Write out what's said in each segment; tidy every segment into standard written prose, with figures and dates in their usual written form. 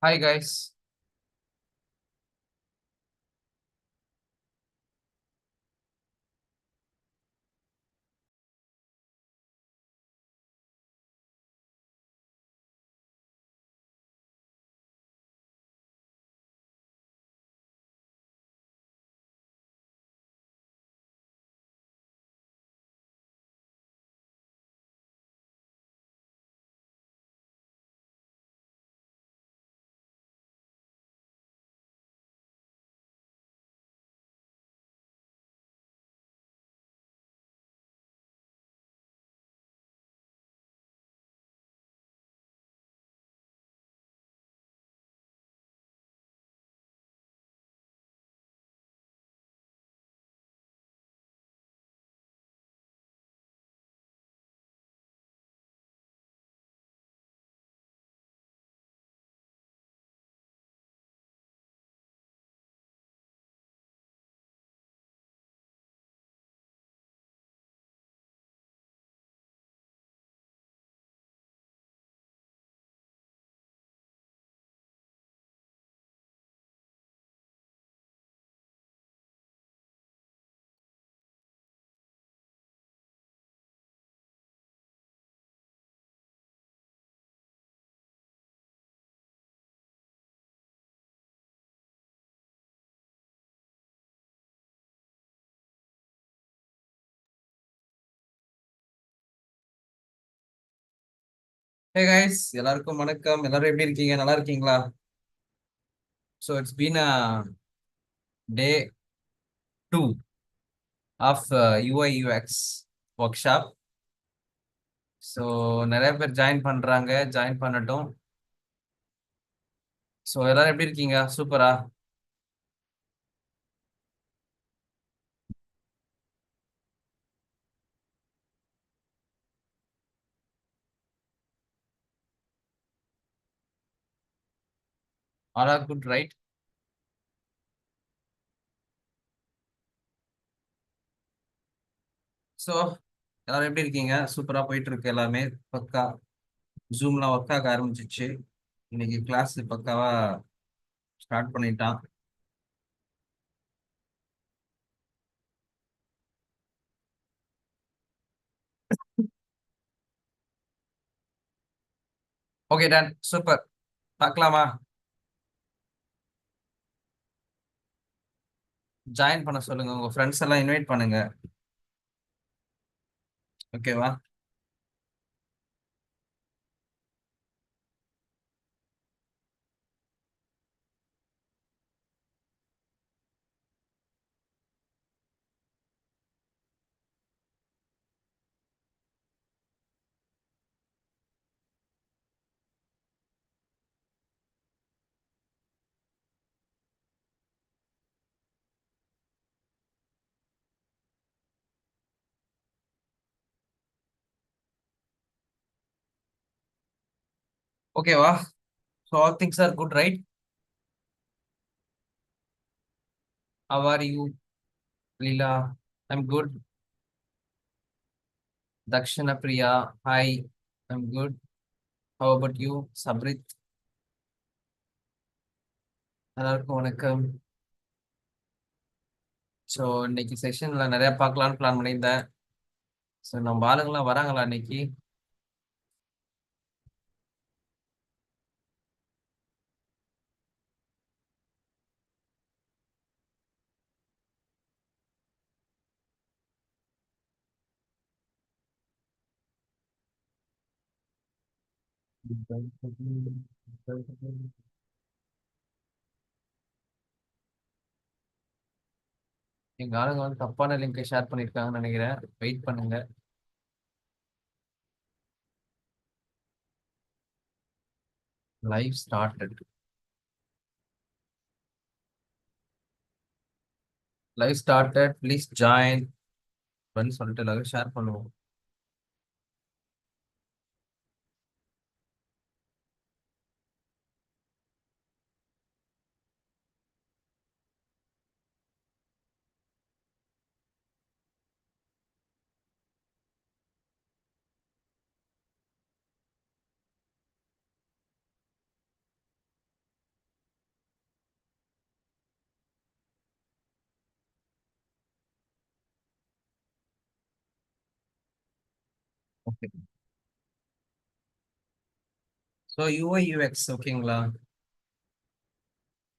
Hi guys. Hey guys, எல்லாருக்கும் வணக்கம். எல்லாரும் எப்படி இருக்கீங்க? நல்லா இருக்கீங்களா? So it's been a day 2 of UI UX workshop. So நிறைய பேர் ஜாயின் பண்றாங்க. ஜாயின் பண்ணட்டும். ஸோ எல்லாரும் எப்படி இருக்கீங்க? சூப்பரா. All are good right? So எல்லாரும் எப்படி இருக்கீங்க? சூப்பரா போயிட்டு இருக்கு எல்லாமே. பக்கா ஜூம்லாம் ஒர்க் ஆக ஆரம்பிச்சிச்சு. இன்னைக்கு கிளாஸ் பக்காவா ஸ்டார்ட் பண்ணிட்டான். Okay done, super. பார்க்கலாமா? ஜாயின் பண்ண சொல்லுங்க. உங்க ஃப்ரெண்ட்ஸ் எல்லாம் இன்வைட் பண்ணுங்க. ஓகேவா? ஓகேவா? So all things are good, right? How are you, Leela? I'm good. Dakshina Priya, hi. I'm good. How about you, Sabrit? எல்லாருக்கும் வணக்கம். ஸோ இன்னைக்கு செஷன்ல நிறைய பார்க்கலாம்னு பிளான் பண்ணியிருந்தேன். ஸோ நம்ம ஆளுங்களாம் வராங்களா இன்னைக்கு? எங்க ஆளுங்க வந்து தப்பான லிங்கை ஷேர் பண்ணியிருக்காங்கன்னு நினைக்கிறேன். வெயிட் பண்ணுங்க. Live started. Live started, please join அப்படின்னு சொல்லிட்டு எல்லாரும் ஷேர் பண்ணுவோம். ஓகே. ஸோ யூஐ யூஎக்ஸ் ஓகேங்களா?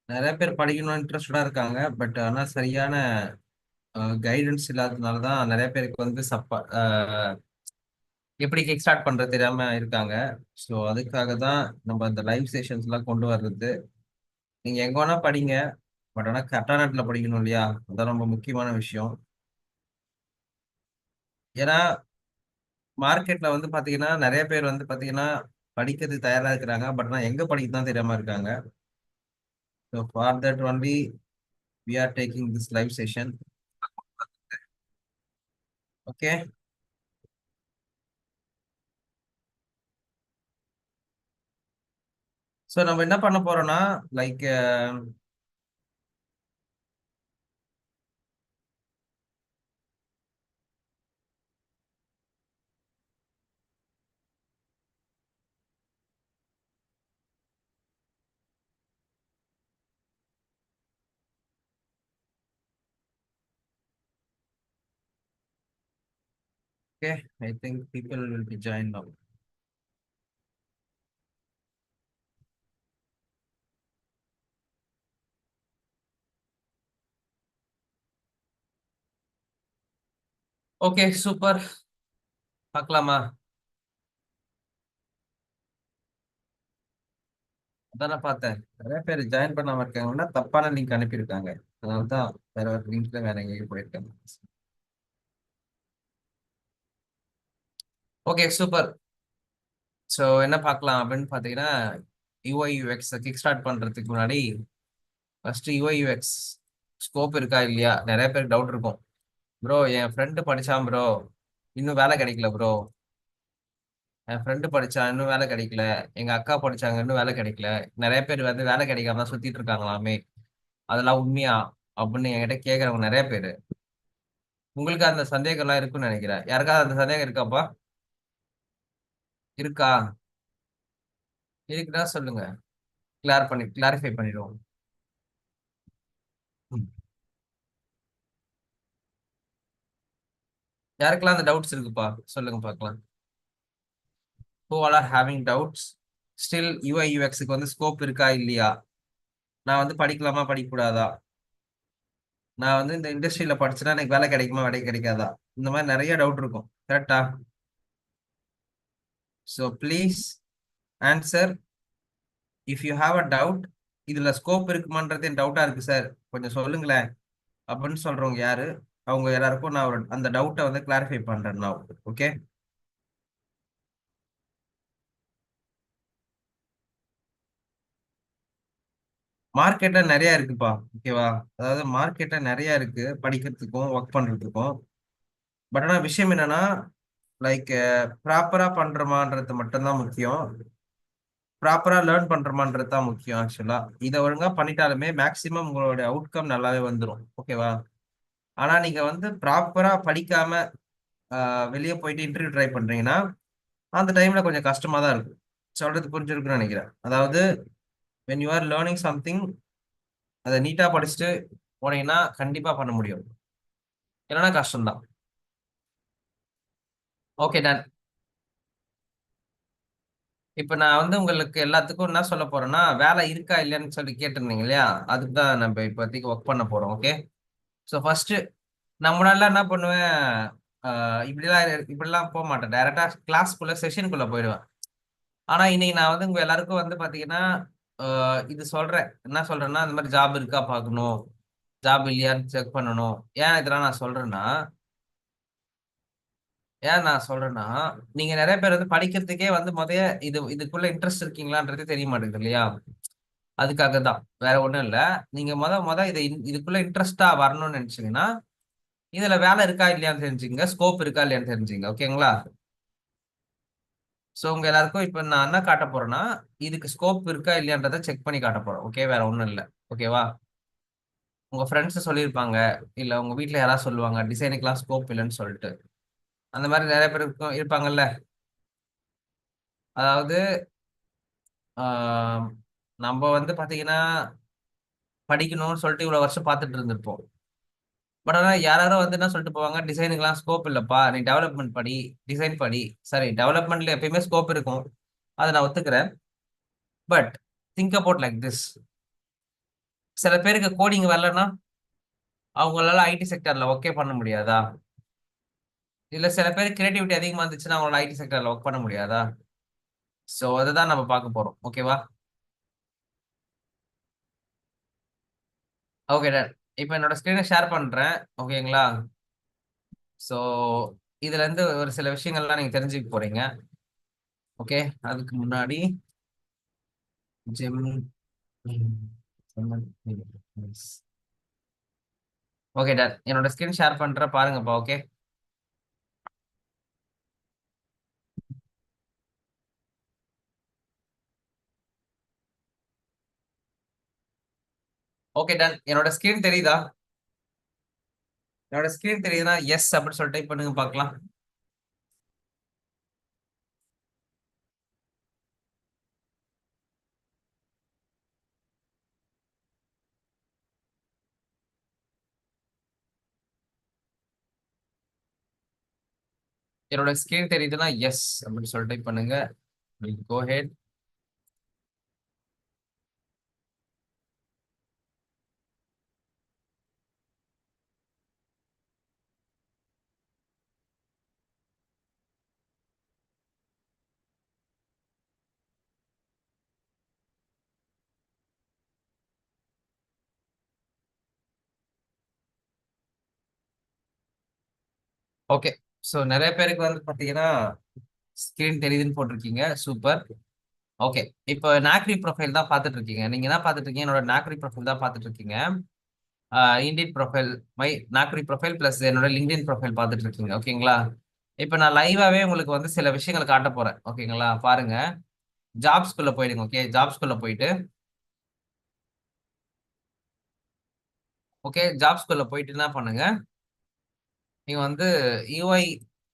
நிறைய பேர் படிக்கணும்னு இன்ட்ரெஸ்டடா இருக்காங்க. பட் ஆனா சரியான கைடன்ஸ் இல்லாததுனால தான் நிறைய பேருக்கு வந்து எப்படி கிக் ஸ்டார்ட் பண்றது தெரியாம இருக்காங்க. ஸோ அதுக்காக தான் நம்ம இந்த லைவ் செஷன்ஸ் எல்லாம் கொண்டு வர்றது. நீங்க எங்க வேணா படிங்க. பட் ஆனா கரெக்டான நேரத்துல படிக்கணும் இல்லையா? அதான் ரொம்ப முக்கியமான விஷயம். ஏன்னா மார்க்கெட்ல வந்து பாத்தீங்கன்னா நிறைய பேர் வந்து பாத்தீங்கன்னா படிக்கிறதுக்கு தயாரா இருக்கிறாங்க. பட் ஆனா எங்க படிக்க தான் தெரியாம இருக்காங்க. So for that only we are taking this live session. Okay. So நம்ம என்ன பண்ண போறோம்னா like okay. I think people will be join now. Okay super. பார்க்கலாமா? அதான் நான் பார்த்தேன். நிறைய பேர் ஜாயின் பண்ணாம இருக்காங்கன்னா தப்பான லிங்க் அனுப்பியிருக்காங்க. அதனால தான் வேற ஒரு லிங்க்ல வேற எங்கேயும் போயிருக்காங்க. Okay super. ஸோ என்ன பார்க்கலாம் அப்படின்னு பார்த்தீங்கன்னா யூஐ யூஎக்ஸ் கிக் ஸ்டார்ட் பண்றதுக்கு முன்னாடி ஃபர்ஸ்ட் யூஐ யூஎக்ஸ் ஸ்கோப் இருக்கா இல்லையா நிறைய பேருக்கு டவுட் இருக்கும். ப்ரோ என் ஃப்ரெண்டு படிச்சான் ப்ரோ, இன்னும் வேலை கிடைக்கல ப்ரோ. என் ஃப்ரெண்டு படிச்சான் இன்னும் வேலை கிடைக்கல. எங்க அக்கா படிச்சாங்க இன்னும் வேலை கிடைக்கல. நிறைய பேர் வந்து வேலை கிடைக்காம தான் சுத்திட்டு இருக்காங்களாமே. அதெல்லாம் உண்மையா அப்படின்னு என்கிட்ட கேட்கறவங்க நிறைய பேர். உங்களுக்கு அந்த சந்தேகம் எல்லாம் இருக்குன்னு நினைக்கிறேன். யாருக்காவது அந்த சந்தேகம் இருக்காப்பா? இருக்கா? இருக்குன்னா சொல்லுங்க. கிளாரிஃபை பண்ணிடுவோம். ம். யாருக்கெல்லாம் அந்த டவுட்ஸ் இருக்குப்பா? சொல்லுங்க பார்க்கலாம். Who all are having doubts? Still UI யூஎக்ஸுக்கு வந்து ஸ்கோப் இருக்கா இல்லையா? நான் வந்து படிக்கலாமா படிக்க கூடாதா? நான் வந்து இந்த இண்டஸ்ட்ரியில படிச்சேன்னா எனக்கு வேலை கிடைக்குமா வேலை கிடைக்காதா? இந்த மாதிரி நிறைய டவுட் இருக்கும். கரெக்டா? So please answer if you have a doubt. இதுல ஸ்கோப் இருக்குமான்றது என் டவுட்டா இருக்கு சார், கொஞ்சம் சொல்லுங்களேன் அப்படின்னு சொல்றவங்க யாரு? அவங்க எல்லாருக்கும் நான் அந்த டவுட்டை வந்து கிளாரிஃபை பண்றேன் நான். ஓகே. மார்க்கெட்ல நிறைய இருக்குப்பா. ஓகேவா? அதாவது மார்க்கெட்ல நிறைய இருக்கு படிக்கிறதுக்கும் ஒர்க் பண்றதுக்கும். பட் ஆனா விஷயம் என்னன்னா லைக் ப்ராப்பரா பண்றோமான்றது மட்டும்தான் முக்கியம். ப்ராப்பரா லேர்ன் பண்றோமான்றது தான் முக்கியம். ஆக்சுவலா இதை ஒழுங்கா பண்ணிட்டாலுமே மேக்சிமம் உங்களோட அவுட்கம் நல்லாவே வந்துடும். ஓகேவா? ஆனா நீங்க வந்து ப்ராப்பரா படிக்காம வெளியே போயிட்டு இன்டர்வியூ ட்ரை பண்றீங்கன்னா அந்த டைம்ல கொஞ்சம் கஷ்டமா தான் இருக்கும். சொல்றது புரிஞ்சிருக்குன்னு நினைக்கிறேன். அதாவது when you are learning something அதை நீட்டா படிச்சுட்டு போனீங்கன்னா கண்டிப்பா பண்ண முடியும். இல்லைன்னா கஷ்டம்தான். Okay done. இப்ப நான் வந்து உங்களுக்கு எல்லாத்துக்கும் என்ன சொல்ல போறேன்னா வேலை இருக்கா இல்லையான்னு சொல்லி கேட்டிருந்தீங்க இல்லையா? அதுக்கு தான் நம்ம இப்போதைக்கு ஒர்க் பண்ண போறோம். ஓகே. ஸோ ஃபர்ஸ்ட் நான் முன்னாடிலாம் என்ன பண்ணுவேன், இப்படிலாம் போக மாட்டேன். டைரக்டா கிளாஸ்க்குள்ள செஷனுக்குள்ள போயிடுவேன். ஆனா இன்னைக்கு நான் வந்து உங்க எல்லாருக்கும் வந்து பாத்தீங்கன்னா இது சொல்றேன். என்ன சொல்றேன்னா இந்த மாதிரி ஜாப் இருக்கா பார்க்கணும், ஜாப் இல்லையான்னு செக் பண்ணணும். ஏன் இதெல்லாம் நான் சொல்றேன்னா நீங்க நிறைய பேர் வந்து படிக்கிறதுக்கே வந்து இதுக்குள்ள இன்ட்ரெஸ்ட் இருக்கீங்களான்றது தெரிய மாட்டேங்குது இல்லையா? அதுக்காக தான், வேற ஒண்ணும் இல்ல. நீங்க முத இதுக்குள்ள இன்ட்ரெஸ்டா வரணும்னு நினைச்சீங்கன்னா இதுல வேலை இருக்கா இல்லையான்னு தெரிஞ்சுங்க, ஸ்கோப் இருக்கா இல்லையான்னு தெரிஞ்சுங்க. ஓகேங்களா? சோ உங்க எல்லாருக்கும் இப்ப நான் என்ன காட்ட போறேன்னா இதுக்கு ஸ்கோப் இருக்கா இல்லையான்றதை செக் பண்ணி காட்ட போறோம். ஓகே, வேற ஒண்ணும் இல்ல. ஓகேவா? உங்க ஃப்ரெண்ட்ஸ் சொல்லியிருப்பாங்க, இல்ல உங்க வீட்ல யாராவது சொல்லுவாங்க டிசைனுக்குலாம் ஸ்கோப் இல்லைன்னு சொல்லிட்டு. அந்த மாதிரி நிறைய பேர் இருப்பாங்கல்ல. அதாவது ஆஹ் நம்ம வந்து பாத்தீங்கன்னா படிக்கணும்னு சொல்லிட்டு இவ்வளவு வருஷம் பார்த்துட்டு இருந்திருப்போம். பட் ஆனா யாராரும் வந்து என்ன சொல்லிட்டு போவாங்க, டிசைனுக்குலாம் ஸ்கோப் இல்லப்பா, நீ டெவலப்மெண்ட் படி, டிசைன் படி. சரி, டெவலப்மெண்ட்ல எப்பயுமே ஸ்கோப் இருக்கும், அதை நான் ஒத்துக்கிறேன். But think about like this. சில பேருக்கு கோடிங் வரலன்னா அவங்களால ஐடி செக்டர்ல ஒர்க்கே பண்ண முடியாதா? இல்ல சில பேர் கிரியேட்டிவிட்டி அதிகமா இருந்துச்சுன்னா அவங்களால ஐடி செக்டர்ல ஒர்க் பண்ண முடியாதா? சோ அதுதான் நம்ம பார்க்க போறோம். ஓகேவா? Okay done. இப்போ என்னோட ஸ்கிரீனை ஷேர் பண்றேன். ஓகேங்களா? சோ இதுல இருந்து ஒரு சில விஷயங்கள்லாம் நீங்க தெரிஞ்சுக்க போறீங்க. ஓகே, அதுக்கு முன்னாடி ஜெம் ஓகே டன். என்னோட ஸ்கிரீன் ஷேர் பண்ற பாருங்கப்பா. Okay, okay done. என்னோட ஸ்கிரீன் தெரியுதா? என்னோட ஸ்கிரீன் தெரியுதுன்னா எஸ் அப்படின்னு சொல்லிட்டு டைப் பண்ணுங்க பார்க்கலாம். என்னோட ஸ்கிரீன் தெரியுதுன்னா எஸ் அப்படின்னு சொல்லிட்டு டைப் பண்ணுங்க. கோ ஹெட். ஓகே, ஸோ நிறைய பேருக்கு வந்து பார்த்தீங்கன்னா ஸ்கிரீன் தெரியுதுன்னு போட்டிருக்கீங்க. சூப்பர். ஓகே, இப்போ நாக்ரி ப்ரொஃபைல் தான் பார்த்துட்டு இருக்கீங்க. நீங்க என்ன பார்த்துட்டு இருக்கீங்க? என்னோட நாக்ரி ப்ரொஃபைல் தான் பார்த்துட்டு இருக்கீங்க. Indeed profile, my Naukri profile plus என்னோட லிங்க்டின் ப்ரொஃபைல் பார்த்துட்டு இருக்கீங்க. ஓகேங்களா? இப்போ நான் லைவாவே உங்களுக்கு வந்து சில விஷயங்களை காட்ட போறேன். ஓகேங்களா? பாருங்க. ஜாப்ஸ்குள்ள போயிடுங்க. ஓகே, ஜாப்ஸ்குள்ள போயிட்டு ஓகே ஜாப்ஸ்குள்ள போயிட்டு என்ன பண்ணுங்க, நீங்க வந்து யூஐ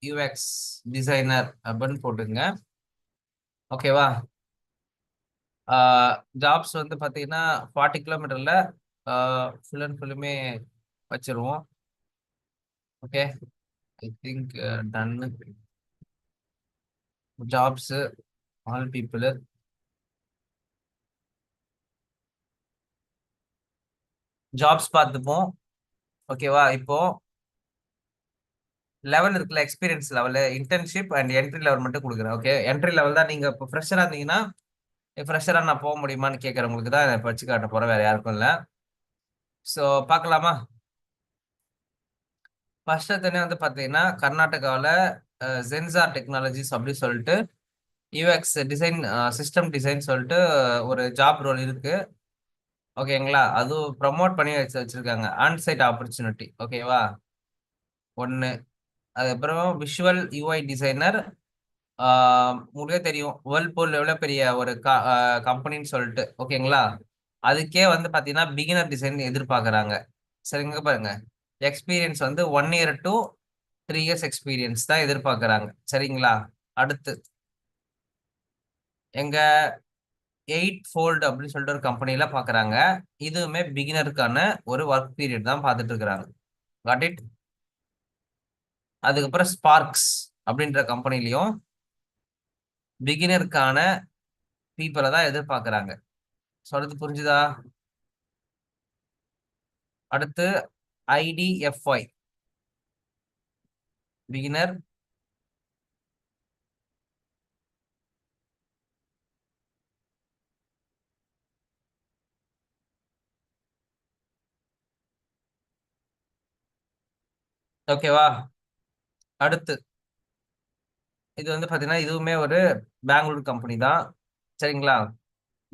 யூஎக்ஸ் டிசைனர் அப்படின்னு போட்டுங்க. ஓகேவா? ஜாப்ஸ் வந்து பார்த்தீங்கன்னா 40 கிலோமீட்டர்ல ஃபுல் அண்ட் ஃபுல்லுமே வச்சிருவோம். Okay, I think ton. Jobs all people jobs பார்த்துப்போம். ஓகேவா? இப்போ லெவல் இருக்குல்ல, experience level, internship and entry level மட்டும் கொடுக்குறேன். ஓகே, என்ட்ரி லெவல் தான். நீங்க இப்போ ஃப்ரெஷராக இருந்தீங்கன்னா ஃப்ரெஷராக நான் போக முடியுமான்னு கேட்குறவங்களுக்கு தான் இப்போ வச்சு காட்ட போகிறேன், வேற யாருக்கும் இல்லை. ஸோ பார்க்கலாமா? ஃபர்ஸ்ட் எடுத்தோடனே வந்து பார்த்தீங்கன்னா கர்நாடகாவில் ஜென்சார் டெக்னாலஜிஸ் அப்படின்னு சொல்லிட்டு யூஎக்ஸ் டிசைன், சிஸ்டம் டிசைன் சொல்லிட்டு ஒரு ஜாப் ரோல் இருக்கு. ஓகேங்களா? அது ப்ரமோட் பண்ணி வச்சிருக்காங்க, ஆன்சைட் ஆப்பர்ச்சுனிட்டி. ஓகேவா? ஒன்று. அதுக்கப்புறம் விஷுவல் யூஐ டிசைனர். உங்களுக்கே தெரியும் வேர்ல்பூல் எவ்வளோ பெரிய ஒரு கம்பெனின்னு சொல்லிட்டு. ஓகேங்களா? அதுக்கே வந்து பார்த்தீங்கன்னா பிகினர் டிசைன் எதிர்பார்க்குறாங்க. சரிங்க, பாருங்க. எக்ஸ்பீரியன்ஸ் வந்து 1 இயர் டு 3 இயர்ஸ் எக்ஸ்பீரியன்ஸ் தான் எதிர்பார்க்குறாங்க. சரிங்களா? அடுத்து எங்க எயிட் ஃபோல்டு அப்படின்னு சொல்லிட்டு ஒரு கம்பெனில பார்க்குறாங்க. இதுவுமே பிகினருக்கான ஒரு ஒர்க் பீரியட் தான் பார்த்துட்டு இருக்கிறாங்க. Got it? அதுக்கப்புறம் ஸ்பார்க்ஸ் அப்படின்ற கம்பெனிலையும் பிகினருக்கான பீப்புளை தான் எதிர்பார்க்குறாங்க. சொல்றது புரிஞ்சுதா? அடுத்து ஐடிஎஃப்ஐ பிகினர். ஓகேவா? அடுத்து இது வந்து பார்த்தீங்கன்னா இதுவுமே ஒரு பெங்களூர் கம்பெனி தான். சரிங்களா?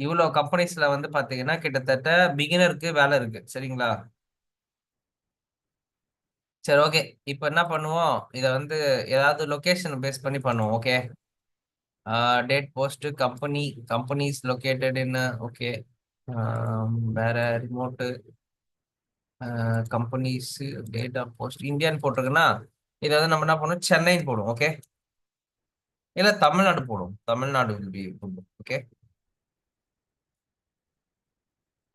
இவ்வளோ கம்பெனிஸ்ல வந்து பார்த்தீங்கன்னா கிட்டத்தட்ட பிகினருக்கு வேலை இருக்கு. சரிங்களா? சரி, ஓகே. இப்போ என்ன பண்ணுவோம், இதை வந்து ஏதாவது லொகேஷன் பேஸ் பண்ணி பண்ணுவோம். Okay, date post company, companies located in. Okay, வேற remote companies, date of post இந்தியான்னு போட்டிருக்குன்னா இதை வந்து நம்ம என்ன பண்ணுவோம், சென்னைன்னு போடுவோம். ஓகே, இல்லை தமிழ்நாடு போடுவோம். Tamil Nadu will be good. Okay.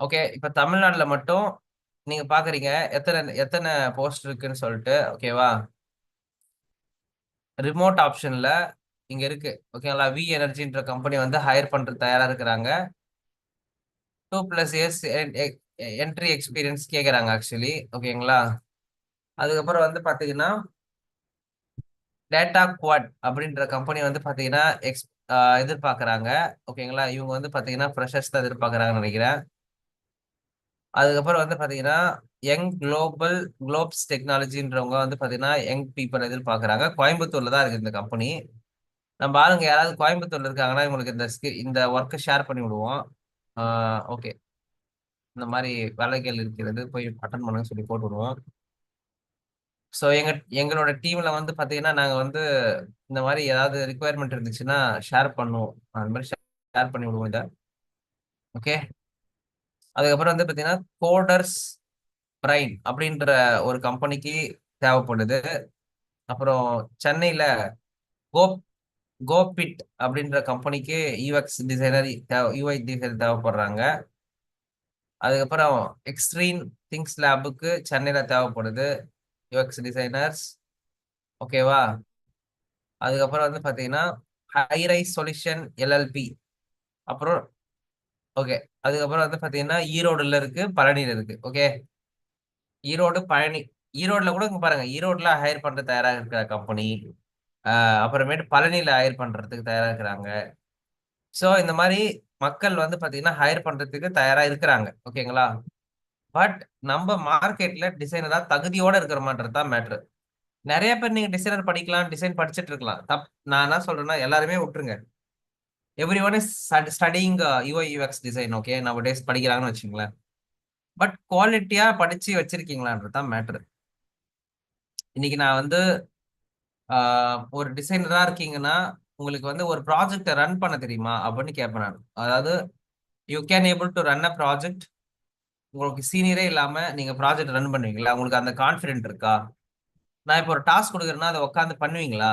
Okay, இப்போ தமிழ்நாட்டில் மட்டும் நீங்க பாக்குறீங்க எத்தனை எத்தனை போஸ்ட் இருக்குன்னு சொல்லிட்டு. ஓகேவா? ரிமோட் ஆப்ஷன்ல இங்க இருக்கு. ஓகேங்களா? வி எனர்ஜின்ற கம்பெனி வந்து ஹையர் பண்றது தயாரா இருக்கிறாங்க. 2+ இயர்ஸ் என்ட்ரி எக்ஸ்பீரியன்ஸ் கேக்குறாங்க ஆக்சுவலி. ஓகேங்களா? அதுக்கப்புறம் வந்து பாத்தீங்கன்னா டேட்டா குவாட் அப்படின்ற கம்பெனி வந்து பாத்தீங்கன்னா எதிர்பார்க்கறாங்க. ஓகேங்களா? இவங்க வந்து பாத்தீங்கன்னா ஃப்ரெஷர்ஸ் தான் எதிர்பார்க்கறாங்கன்னு நினைக்கிறேன். அதுக்கப்புறம் வந்து பாத்தீங்கன்னா குளோப்ஸ் டெக்னாலஜின்றவங்க வந்து பாத்தீங்கன்னா யங் பீப்புள் எதிர்பார்க்கறாங்க. கோயம்புத்தூர்ல தான் இருக்கு இந்த கம்பெனி. நம்ம ஆளுங்க யாராவது கோயம்புத்தூர்ல இருக்காங்கன்னா இவங்களுக்கு இந்த ஒர்க்கை ஷேர் பண்ணி விடுவோம். ஓகே. இந்த மாதிரி வேலைகள் இருக்கிறது, போய் அட்டன் பண்ணுங்க சொல்லி போட்டு விடுவோம். ஸோ எங்களோட டீம்ல வந்து பாத்தீங்கன்னா நாங்க வந்து இந்த மாதிரி ஏதாவது ரிக்குவயர்மெண்ட் இருந்துச்சுன்னா ஷேர் பண்ணுவோம். அந்த மாதிரி ஷேர் பண்ணி விடுவோம் இதை. ஓகே. அதுக்கப்புறம் வந்து பாத்தீங்கன்னா கோடர்ஸ் பிரைன் அப்படின்ற ஒரு கம்பெனிக்கு தேவைப்படுது. அப்புறம் சென்னையில கோப் கோபிட் அப்படின்ற கம்பெனிக்கு யூஎக்ஸ் டிசைனர் யூஐ டிசைனர் தேவைப்படுறாங்க. அதுக்கப்புறம் எக்ஸ்ட்ரீம் திங்ஸ் லேபுக்கு சென்னையில தேவைப்படுது யூஎக்ஸ் டிசைனர்ஸ். ஓகேவா? அதுக்கப்புறம் வந்து பாத்தீங்கன்னா ஹைரைஸ் சொல்யூஷன் எல்எல்பி. அப்புறம் ஓகே. அதுக்கப்புறம் வந்து பாத்தீங்கன்னா ஈரோடுல இருக்கு, பழனியில இருக்கு. ஓகே. ஈரோடு, பழனி. ஈரோடுல கூட இங்க பாருங்க, ஈரோடுல ஹையர் பண்ற தயாரா இருக்கிற கம்பெனி. அப்புறமேட்டு பழனியில ஹையர் பண்றதுக்கு தயாரா இருக்கிறாங்க. சோ இந்த மாதிரி மக்கள் வந்து பாத்தீங்கன்னா ஹையர் பண்றதுக்கு தயாரா இருக்கிறாங்க. ஓகேங்களா? பட் நம்ம மார்க்கெட்ல டிசைனரா தகுதியோட இருக்கிறோமான்றது தான் மேட்ரு. நிறைய பேர் நீங்க டிசைனர் படிக்கலாம், டிசைன் படிச்சுட்டு இருக்கலாம். நான் என்ன சொல்றேன்னா எல்லாருமே விட்டுருங்க. Every one is studying UI UX design. Okay, நம்ம டேஸ் படிக்கிறாங்கன்னு வச்சுங்களேன். பட் குவாலிட்டியா படிச்சு வச்சிருக்கீங்களான்றது தான் மேட்ரு. இன்னைக்கு நான் வந்து ஒரு டிசைனரா இருக்கீங்கன்னா உங்களுக்கு வந்து ஒரு ப்ராஜெக்டை ரன் பண்ண தெரியுமா அப்படின்னு கேட்பேன் நான். அதாவது you can able to run a project. உங்களுக்கு சீனியரே இல்லாம நீங்க ப்ராஜெக்ட் ரன் பண்ணுவீங்களா? உங்களுக்கு அந்த கான்ஃபிடென்ட் இருக்கா? நான் இப்போ ஒரு டாஸ்க் கொடுக்குறேன்னா அதை உட்காந்து பண்ணுவீங்களா?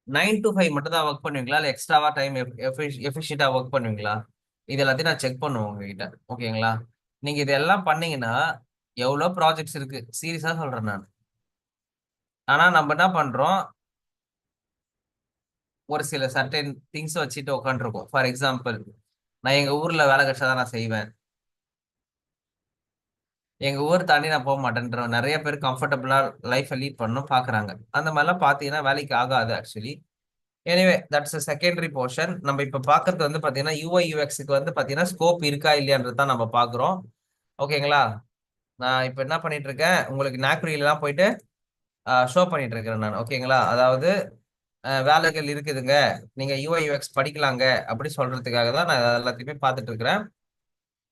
9 to 5 மட்டும் தான் ஒர்க் பண்ணுவீங்களா, இல்லை எக்ஸ்ட்ராவா டைம் எஃபிஷியண்டா ஒர்க் பண்ணுவீங்களா? இது எல்லாத்தையும் நான் செக் பண்ணுவேன் உங்ககிட்ட. ஓகேங்களா? நீங்க இதெல்லாம் பண்ணீங்கன்னா எவ்வளோ ப்ராஜெக்ட்ஸ் இருக்கு, சீரியஸா சொல்றேன் நான். ஆனா நம்ம என்ன பண்றோம், ஒரு சில சர்டன் திங்ஸ் வச்சுட்டு உட்காந்துருக்கோம். ஃபார் எக்ஸாம்பிள், நான் எங்க ஊர்ல வேலை கிடைச்சாதான் நான் செய்வேன், எங்க ஊர் தாண்டி நான் போக மாட்டேன்ற நிறைய பேர் கம்ஃபர்டபுளா லைஃப் லீட் பண்ணணும் பாக்குறாங்க. அந்த மாதிரிலாம் பாத்தீங்கன்னா வேலைக்கு ஆகாது actually. Anyway that's a secondary portion. நம்ம இப்ப பாக்குறது வந்து பாத்தீங்கன்னா யூஐ யூஎக்ஸ்க்கு வந்து பாத்தீங்கன்னா ஸ்கோப் இருக்கா இல்லையான்றது தான் நம்ம பாக்குறோம். ஓகேங்களா? நான் இப்ப என்ன பண்ணிட்டு இருக்கேன், உங்களுக்கு நாக்ரில எல்லாம் போயிட்டு ஷோ பண்ணிட்டு இருக்கிறேன் நான். ஓகேங்களா? அதாவது வேலைகள் இருக்குதுங்க, நீங்க யூஐ யூஎக்ஸ் படிக்கலாங்க அப்படி சொல்றதுக்காக தான் நான் எல்லாத்தையுமே பார்த்துட்டு இருக்கிறேன்.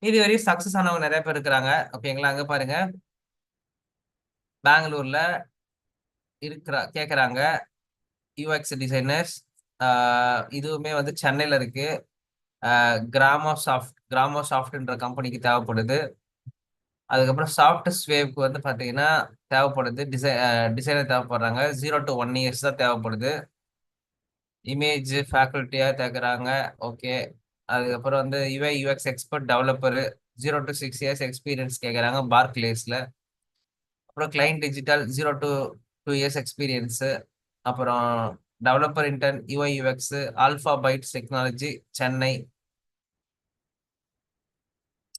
இது வரையும் சக்சஸ் ஆனவங்க நிறைய பேர் இருக்கிறாங்க. ஓகேங்களா? அங்க பாருங்க, பெங்களூர்ல கேக்குறாங்க யூஎக்ஸ் டிசைனர்ஸ். இதுவுமே வந்து சென்னையில இருக்கு. கிராமோ சாஃப்ட்ன்ற கம்பெனிக்கு தேவைப்படுது. அதுக்கப்புறம் சாஃப்ட் ஸ்வேவ்க்கு வந்து பாத்தீங்கன்னா தேவைப்படுது. டிசைனர் தேவைப்படுறாங்க. 0 to 1 years தான் தேவைப்படுது. இமேஜ் ஃபேக்கல்ட்டியா தேக்குறாங்க. ஓகே. அதுக்கப்புறம் வந்து UI UX expert developer 0 to 6 years experience கேட்குறாங்க பார்க்லேஸ்ல. அப்புறம் client digital 0 to 2 years experience. அப்புறம் developer intern UI UX Alpha Bytes technology Chennai.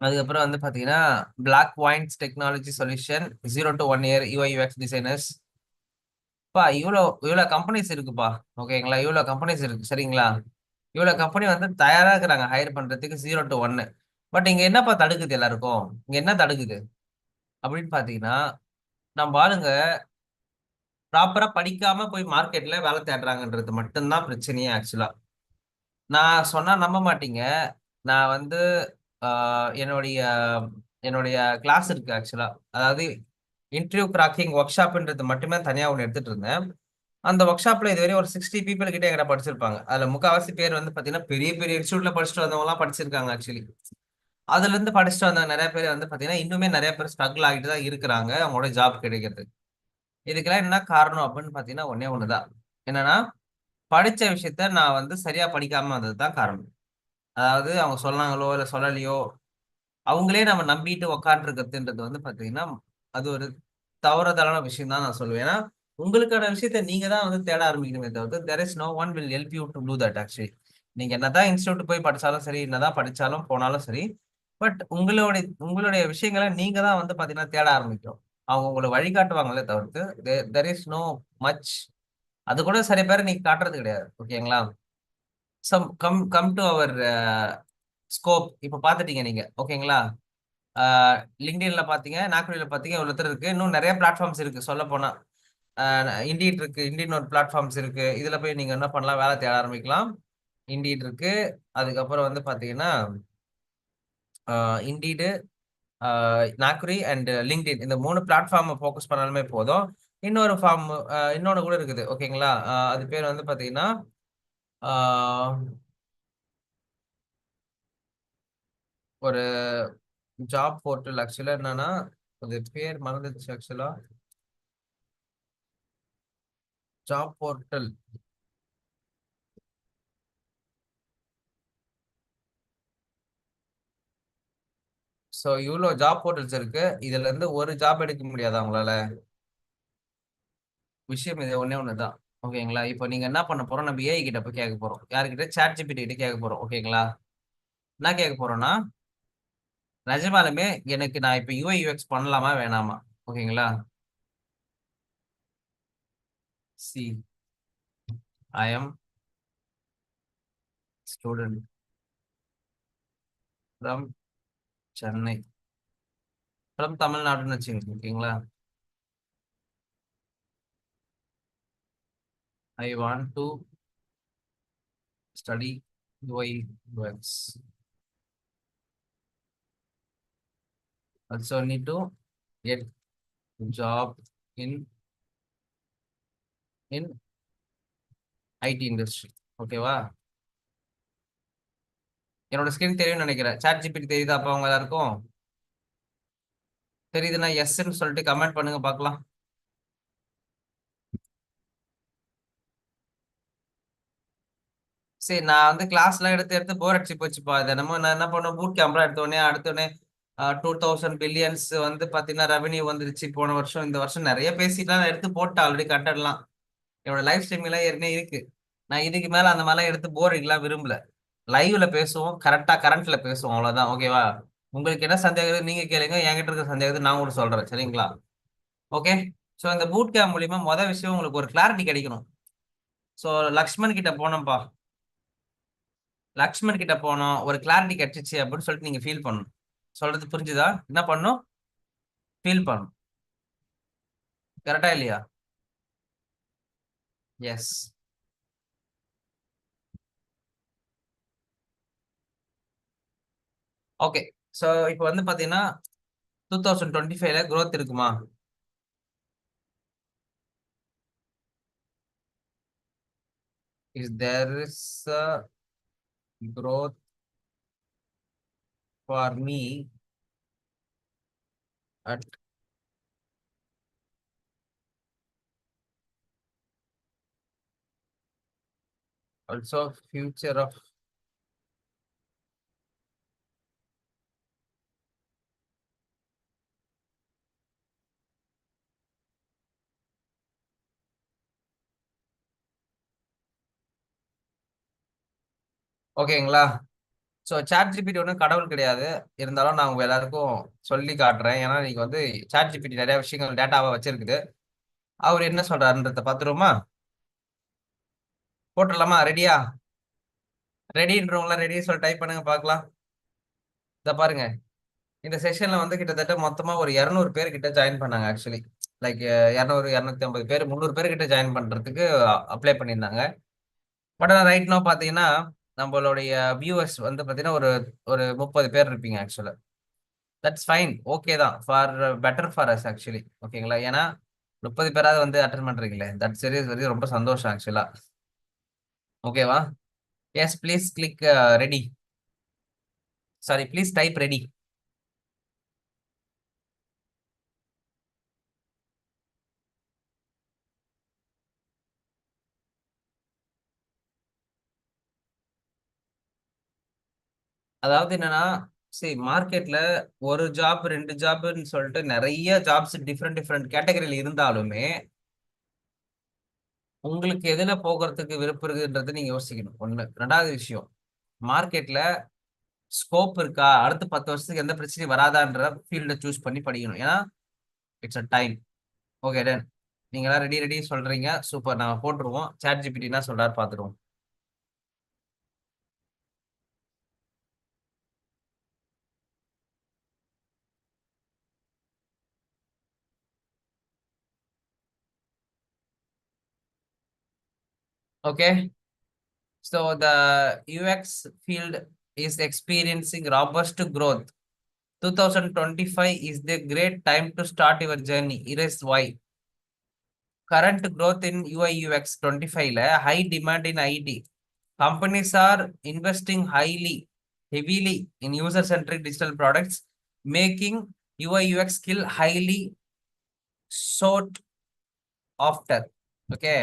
அதுக்கப்புறம் வந்து பாத்தீங்கன்னா Black Points technology solution 0 to 1 year UI UX designers. பா இவ்வளோ கம்பெனிஸ் இருக்குப்பா. ஓகேங்களா? இவ்வளோ கம்பெனிஸ் இருக்கு சரிங்களா? இவ்வளோ கம்பெனி வந்து தயாரா இருக்கிறாங்க ஹையர் பண்றதுக்கு 0 to 1. பட் இங்க என்னப்பா தடுக்குது எல்லாருக்கும்? இங்க என்ன தடுக்குது அப்படின்னு பாத்தீங்கன்னா, நம்ம ஆளுங்க ப்ராப்பரா படிக்காம போய் மார்க்கெட்ல வேலை தேடுறாங்கன்றது மட்டும்தான் பிரச்சனையே ஆக்சுவலா. நான் சொன்னா நம்ப மாட்டீங்க. நான் வந்து என்னுடைய என்னுடைய கிளாஸ் இருக்கு ஆக்சுவலா. அதாவது இன்டர்வியூ கிராக்கிங் ஒர்க் ஷாப்ன்றது மட்டுமே தனியா ஒன்று எடுத்துட்டு இருந்தேன். அந்த ஒர்க் ஷாப்ல இதுவரை ஒரு 60 பீப்புள் கிட்ட எங்கிட்ட படிச்சிருப்பாங்க. அதுல முக்காவாசி பேர் வந்து பாத்தீங்கன்னா பெரிய பெரிய இன்ஸ்டியூட்ல படிச்சுட்டு வந்தவங்க எல்லாம் படிச்சிருக்காங்க ஆக்சுவலி. அதுல இருந்து படிச்சுட்டு வந்த நிறைய பேர் வந்து பாத்தீங்கன்னா இன்னுமே நிறைய பேர் ஸ்ட்ரகிள் ஆகிட்டு தான் இருக்கிறாங்க அவங்களோட ஜாப் கிடைக்கிறது. இதுக்கெல்லாம் என்ன காரணம் அப்படின்னு பாத்தீங்கன்னா ஒன்னே ஒண்ணுதான். என்னன்னா, படிச்ச விஷயத்த நான் வந்து சரியா படிக்காம வந்தது தான் காரணம். அதாவது அவங்க சொன்னாங்களோ இல்ல சொல்லலையோ, அவங்களே நம்ம நம்பிட்டு உக்காண்டிருக்கிறதுன்றது வந்து பாத்தீங்கன்னா அது ஒரு தவறுதலான விஷயம் தான் நான் சொல்லுவேன். ஏன்னா உங்களுக்கான விஷயத்த நீங்க தான் வந்து தேட ஆரம்பிக்கணுமே தவிர்த்து there is no one will help you to do that actually. நீங்க என்னதான் இன்ஸ்டியூட் போய் படிச்சாலும் சரி, என்னதான் படிச்சாலும் போனாலும் சரி, பட் உங்களுடைய உங்களுடைய விஷயங்களை நீங்க தான் வந்து பாத்தீங்கன்னா தேட ஆரம்பிக்கணும். அவங்க உங்களை வழிகாட்டுவாங்களே தவிர்த்து there is no much. அது கூட சில பேர் நீங்க காட்டுறது கிடையாது. ஓகேங்களா? Some come come to our scope. இப்ப பாத்துட்டீங்க நீங்க. ஓகேங்களா? லிங்க்டின்ல பாத்தீங்க, நாக்ரில பாத்தீங்க, ஒருத்தர் இருக்கு. இன்னும் நிறைய பிளாட்ஃபார்ம்ஸ் இருக்கு சொல்ல போனா. இண்டீட் இருக்கு. இண்டீட் ஒரு பிளாட்ஃபார்ம்ஸ் இருக்கு. இதுல போய் நீங்க என்ன பண்ணலாம்? வேலை தேட ஆரம்பிக்கலாம். இண்டீட் இருக்கு. அதுக்கப்புறம் வந்து பாத்தீங்கன்னா இண்டீடு, நாக்ரி அண்ட் லிங்க்டின் இந்த 3 பிளாட்ஃபார்ம் ஃபோக்கஸ் பண்ணாலுமே போதும். இன்னொரு ஃபார்ம் இன்னொன்னு கூட இருக்குது. ஓகேங்களா? அது பேர் வந்து பாத்தீங்கன்னா ஒரு ஜாப் போர்ட்டல். ஆக்சுவலா என்னன்னா அது பேர் மறந்துச்சு ஆக்சுவலா. Job portal. சோ இவ்வளவு ஜாப் போர்ட்டல்ஸ் இருக்கு. இதுல இருந்து ஒரு ஜாப் எடுக்க முடியாதா உங்களால? விஷயம் இது ஒண்ணே ஒண்ணுதான். ஓகேங்களா? இப்போ நீங்க என்ன பண்ண போறோம்? நம்ம ஏஐ கிட்ட போய் கேட்க போறோம். யாருக்கிட்ட? சாட் ஜிபிடி கிட்ட கேட்க போறோம். ஓகேங்களா? என்ன கேட்க போறோம்னா நிஜமாலுமே எனக்கு நான் இப்ப யூஐ யூஎக்ஸ் பண்ணலாமா வேணாமா? ஓகேங்களா? C I am student from Chennai, from தமிழ்நாடுன்னு வச்சுக்கோங்க. ஓகேங்களா? I want to study UI UX. Also need to get job in in IT industry. ஓகேவா? என்னோட ஸ்கின் தெரியும்னு நினைக்கிறேன். சாட் ஜிபிடி தெரியுதா அப்ப அவங்க எல்லாருக்கும்? தெரியுதுன்னா எஸ்ன்னு சொல்லிட்டு கமெண்ட் பண்ணுங்க பார்க்கலாம். சரி, நான் வந்து கிளாஸ்லாம் எடுத்து எடுத்து போர் அடிச்சு போச்சுப்பா. தினமும் நான் என்ன பண்ணுவேன், பூட் கேம்ப்லாம் அடுத்த உடனே 2000 பில்லியன்ஸ் வந்து பாத்தீங்கன்னா ரெவன்யூ வந்துருச்சு போன வருஷம். இந்த வருஷம் நிறைய பேசிட்டுலாம் நான் எடுத்து போட்டேன் ஆல்ரெடி கண்டென்ட்லாம். என்னோட லைவ் ஸ்ட்ரீம் எல்லாம் ஏற்கனவே இருக்கு. நான் இதுக்கு மேல அந்த மாதிரிலாம் எடுத்து போர் அடிக்கலாம் விரும்பல. லைவ்ல பேசுவோம், கரெக்டா கரண்ட்ல பேசுவோம், அவ்வளவுதான். ஓகேவா? உங்களுக்கு என்ன சந்தேகம் நீங்க கேளுங்க, என்கிட்ட இருக்க சந்தேகத்தை நான் கூட சொல்றேன். சரிங்களா? ஓகே. ஸோ இந்த பூட் கேம்ப் மூலியமா மொதல் விஷயம் உங்களுக்கு ஒரு கிளாரிட்டி கிடைக்கணும். ஸோ லக்ஷ்மண் கிட்ட போனோம்ப்பா. லக்ஷ்மண் கிட்ட போனோம், ஒரு கிளாரிட்டி கிடைச்சிச்சு அப்படின்னு சொல்லிட்டு நீங்க ஃபீல் பண்ணணும். சொல்றது புரிஞ்சுதா? என்ன பண்ணும்? ஃபீல் பண்ணணும். கரெக்டா இல்லையா? எஸ். ஓகே. ஸோ இப்போ வந்து பாத்தீங்கன்னா 2025ல growth இருக்குமா? Is there is growth for me at also future of. ஓகேங்களா? ஸோ சாட் ஜிபிடி ஒன்றும் கடவுள் கிடையாது. இருந்தாலும் நான் உங்க எல்லாருக்கும் சொல்லி காட்டுறேன். ஏன்னா நீங்க வந்து சாட் ஜிபிடி நிறைய விஷயங்கள் டேட்டாவை வச்சிருக்குது. அவர் என்ன சொல்றாருன்றத பார்த்துருவோமா? போட்டுடலாமா? ரெடியா? ரெடின்றவங்களாம் ரெடி சொல்லி டைப் பண்ணுங்க பார்க்கலாம். இதை பாருங்க. இந்த செஷன்ல வந்து கிட்டத்தட்ட மொத்தமா ஒரு 200 பேர் கிட்ட ஜாயின் பண்ணாங்க ஆக்சுவலி. லைக் 200 250 பேர் 300 பேர் கிட்ட ஜாயின் பண்றதுக்கு அப்ளை பண்ணியிருந்தாங்க. பட் ஆனால் ரைட் நோ பார்த்தீங்கன்னா நம்மளுடைய வியூவர்ஸ் வந்து பார்த்தீங்கன்னா ஒரு ஒரு 30 பேர் இருப்பீங்க ஆக்சுவலா. That's fine. ஓகே தான். For better for us actually. ஓகேங்களா? ஏன்னா 30 பேராவது வந்து அட்டன் பண்றீங்களே, தட்ஸ் வெரி வெரி ரொம்ப சந்தோஷம் ஆக்சுவலா. ஓகேவா? Yes please click ready. Sorry, please type ready. அதாவது என்னன்னா சரி, மார்க்கெட்ல ஒரு ஜாப் 2 ஜாப்னு சொல்லிட்டு நிறைய ஜாப்ஸ் டிஃப்ரெண்ட் டிஃப்ரெண்ட் கேட்டகரியில இருந்தாலுமே உங்களுக்கு எதுல போகிறதுக்கு விருப்பம் இருக்குன்றது நீங்க யோசிக்கணும். ஒண்ணு. ரெண்டாவது விஷயம், மார்க்கெட்ல ஸ்கோப் இருக்கா, அடுத்த 10 வருஷத்துக்கு எந்த பிரச்சனையும் வராதான்ற ஃபீல்ட சூஸ் பண்ணி படிக்கணும். ஏன்னா it's a time. Okay done. நீங்க எல்லாம் ரெடி ரெடி சொல்றீங்க, சூப்பர். நாங்க போட்டுருவோம். சாட் ஜிபிடி என்ன சொல்றாரு பாத்துருவோம். Okay, so the UX field is experiencing robust growth. 2025 is the great time to start your journey. Here is why. Current growth in UI UX 25 high demand in IT. Companies are investing heavily in user-centric digital products, making UI UX skill highly sought after. Okay.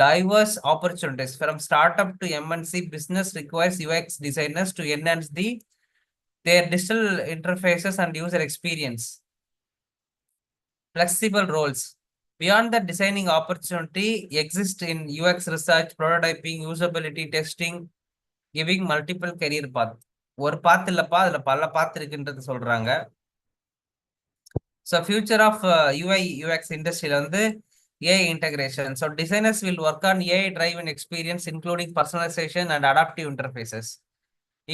Diverse opportunities from startup to MNC business requires UX designers to enhance their digital interfaces and user experience. Flexible roles. Beyond the designing opportunity exist in UX research, prototyping, usability testing, giving multiple career path. ஒரு பாத் இல்லப்பா, அதுல பல பாத் இருக்குன்றது சொல்றாங்க. So future of UI UX industry வந்து AI integration. So designers will work on AI driven experience including personalization and adaptive interfaces.